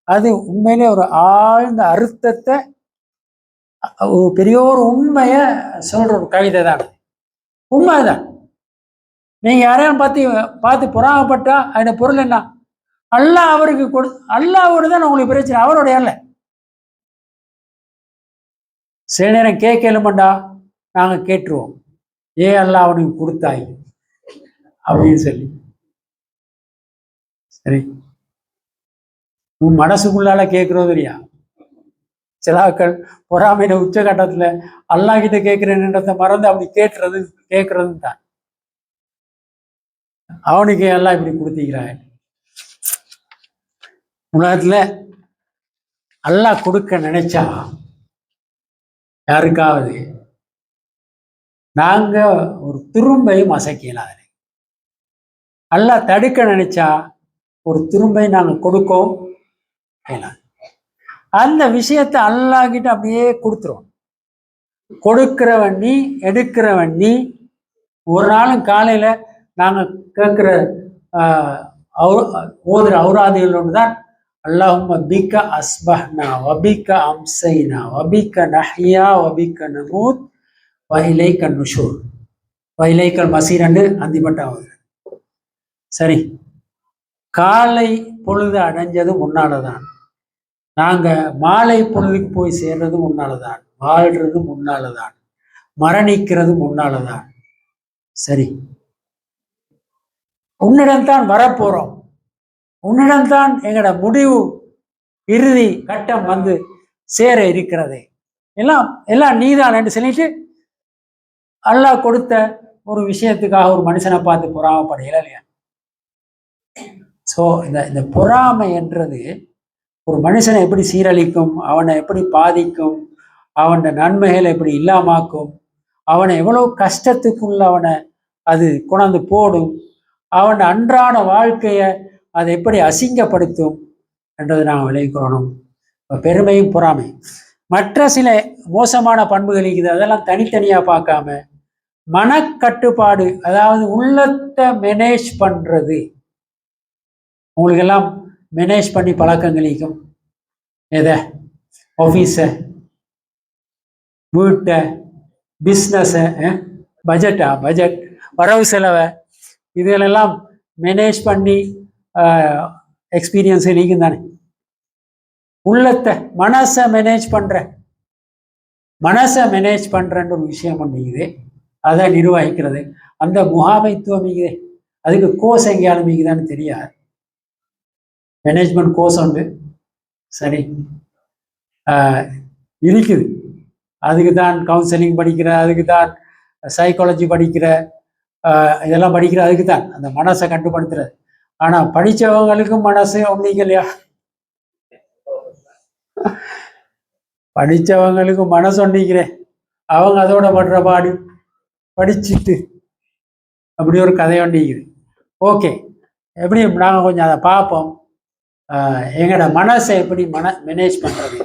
அது உண்மையிலே ஒரு ஆழ்ந்த அர்த்தத்தை, பெரிய ஒரு உண்மைய சொல்ற ஒரு கவிதை தான். உண்மைதான். நீங்க யாரையும் பார்த்து பொறாமப்பட்டா அதோட பொருள் என்ன? அல்லாஹ் அவருக்கு அல்லாஹ்வோட தான் உங்களுக்கு பிரச்சனை, அவருடைய அல்ல. சில நேரம் கேட்கலுமாண்டா நாங்க கேட்டுருவோம், ஏன் அல்லாஹ் அவனுக்கு கொடுத்தாய் அப்படின்னு சொல்லி. சரி, உன் மனசுக்குள்ளால கேட்கிறோம் இல்லையா? சிலாக்கள் பொறாமையில உச்சகட்டத்துல அல்லாஹ் கிட்ட கேட்கிறேன்றத மறந்து அப்படி கேட்கறது தான். அவனுக்கு எல்லாம் இப்படி கொடுத்திக்கிறாங்க. உலகத்துல அல்லாஹ் கொடுக்க நினைச்சா யாருக்காவது நாங்க ஒரு துரும்பையும் அசைக்கலாம். அல்லாஹ் தடுக்க நினைச்சா ஒரு துரும்பை நாங்க கொடுக்கவும் கேளாது. அந்த விஷயத்தை அல்லாஹ் கிட்ட அப்படியே கொடுத்துரும். கொடுக்கிறவன் நீ, எடுக்கிறவன் நீ. ஒரு நாளும் காலையில நாங்க கேட்கிற ஓதுற அவுராதிகள் ஒன்றுதான், அல்லாஹும்ம பிக்க அஸ்பஹ்னா வபிக்க அம்சைனா வபிக்க நஹ்யா வபிக்க நமூத் வஹிலைக்க நுஷூர் வஹிலைக்கல் மசீர் என்று அந்திப்பட்டாவது. சரி, காலை பொழுது அடைஞ்சதும் முன்னாலதான், நாங்க மாலை பொழுதுக்கு போய் சேர்றதும் முன்னாலதான், வாழ்றதும் முன்னாலதான், மரணிக்கிறதும் முன்னாலதான். சரி, உன்னிடம்தான் வரப்போறோம், உன்னிடம்தான் எங்களோட முடிவு இறுதி கட்டம் வந்து சேர இருக்கிறது, எல்லாம் நீதான் என்று சொல்லிட்டு அல்லாஹ் கொடுத்த ஒரு விஷயத்துக்காக ஒரு மனுஷனை பார்த்து பொறாமப்படையில இல்லையா? ஸோ இந்த பொறாமை என்றது ஒரு மனுஷனை எப்படி சீரழிக்கும், அவனை எப்படி பாதிக்கும், அவன் நன்மைகளை எப்படி இல்லாமாக்கும், அவனை எவ்வளவு கஷ்டத்துக்குள்ள அவனை அது கொண்டாந்து போடும், அவன் அன்றாட வாழ்க்கையை அதை எப்படி அசிங்கப்படுத்தும் என்றது நாம் விளைவிக்கணும். பெருமையும் பொறாமை மற்ற சில மோசமான பண்புகள் இருக்குது, அதெல்லாம் தனித்தனியாக பார்க்காம மனக்கட்டுப்பாடு, அதாவது உள்ளத்தை மேனேஜ் பண்றது. உங்களுக்கு எல்லாம் மேனேஜ் பண்ணி பழக்கங்களிக்கும், எதை? ஆஃபீஸை, வீட்டை, பிஸ்னஸை, பட்ஜெட் வரவு செலவை, இதுகளெல்லாம் மேனேஜ் பண்ணி எக்ஸ்பீரியன்ஸ் நீக்கும் தானே. உள்ளத்தை மனசை மேனேஜ் பண்றேன்ற ஒரு விஷயம் பண்ணிக்குது, அதை நிர்வகிக்கிறது. அந்த முகாமைத்துவம் மிகுது, அதுக்கு கோர்ஸ் எங்கேயாலும் மிகுதான்னு தெரியாது. மேனேஜ்மெண்ட் கோர்ஸ் உண்டு, சரி இருக்குது. அதுக்கு தான் கவுன்சிலிங் படிக்கிற, அதுக்கு தான் சைக்காலஜி படிக்கிற, இதெல்லாம் படிக்கிற, அதுக்கு தான் அந்த மனசை கட்டுப்படுத்துறது. ஆனால் படித்தவங்களுக்கும் மனசு ஒன்றிக்கலையா? படித்தவங்களுக்கு மனசொன்னிக்கிறேன், அவங்க அதோட படுற பாடு படிச்சுட்டு அப்படி ஒரு கதை ஒன்றிக்குது. ஓகே, எப்படி நாங்கள் கொஞ்சம் அதை பார்ப்போம். எங்களோட மனசை எப்படி மேனேஜ் பண்ணுறது,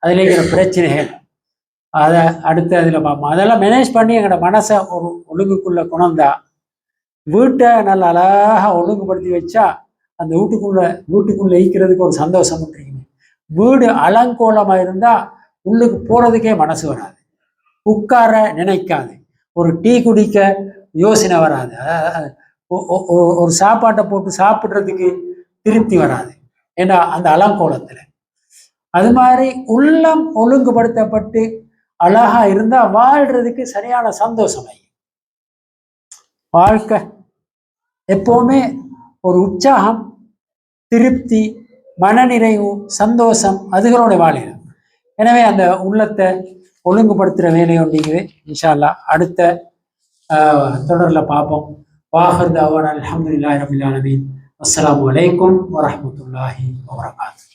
அதில் இருக்கிற பிரச்சனைகள், அதை அடுத்து அதில் பார்ப்போம். அதெல்லாம் மேனேஜ் பண்ணி எங்களோட மனசை ஒரு ஒழுங்குக்குள்ளே குணம்தான் வீட்டை நல்லா அழகாக ஒழுங்குபடுத்தி வச்சா அந்த வீட்டுக்குள்ளே ஈக்கிறதுக்கு ஒரு சந்தோஷம் இருக்குங்க. வீடு அலங்கோலமாக இருந்தால் உள்ளுக்கு போகிறதுக்கே மனசு வராது, உட்கார நினைக்காது, ஒரு டீ குடிக்க யோசனை வராது, ஒரு சாப்பாட்டை போட்டு சாப்பிட்றதுக்கு திருப்தி வராது, ஏன்னா அந்த அலங்கோலத்தில். அது மாதிரி உள்ளம் ஒழுங்குபடுத்தப்பட்டு அழகா இருந்தா வாழ்றதுக்கு சரியான சந்தோஷம். வாழ்க்கை எப்பவுமே ஒரு உற்சாகம், திருப்தி, மனநிறைவு, சந்தோஷம் அதுகளோட வாழையில. எனவே அந்த உள்ளத்தை ஒழுங்குபடுத்துகிற வேலையை ஒன்றிக்குது. இன்ஷா அல்லாஹ் அடுத்த தொடரில் பார்ப்போம். வாஹர் தாவானா அல்ஹம்துலில்லாஹி ரப்பில் ஆலமீன். அஸ்ஸலாமு அலைக்கும் வரஹ்மத்துல்லாஹி வபரகாத்துஹு.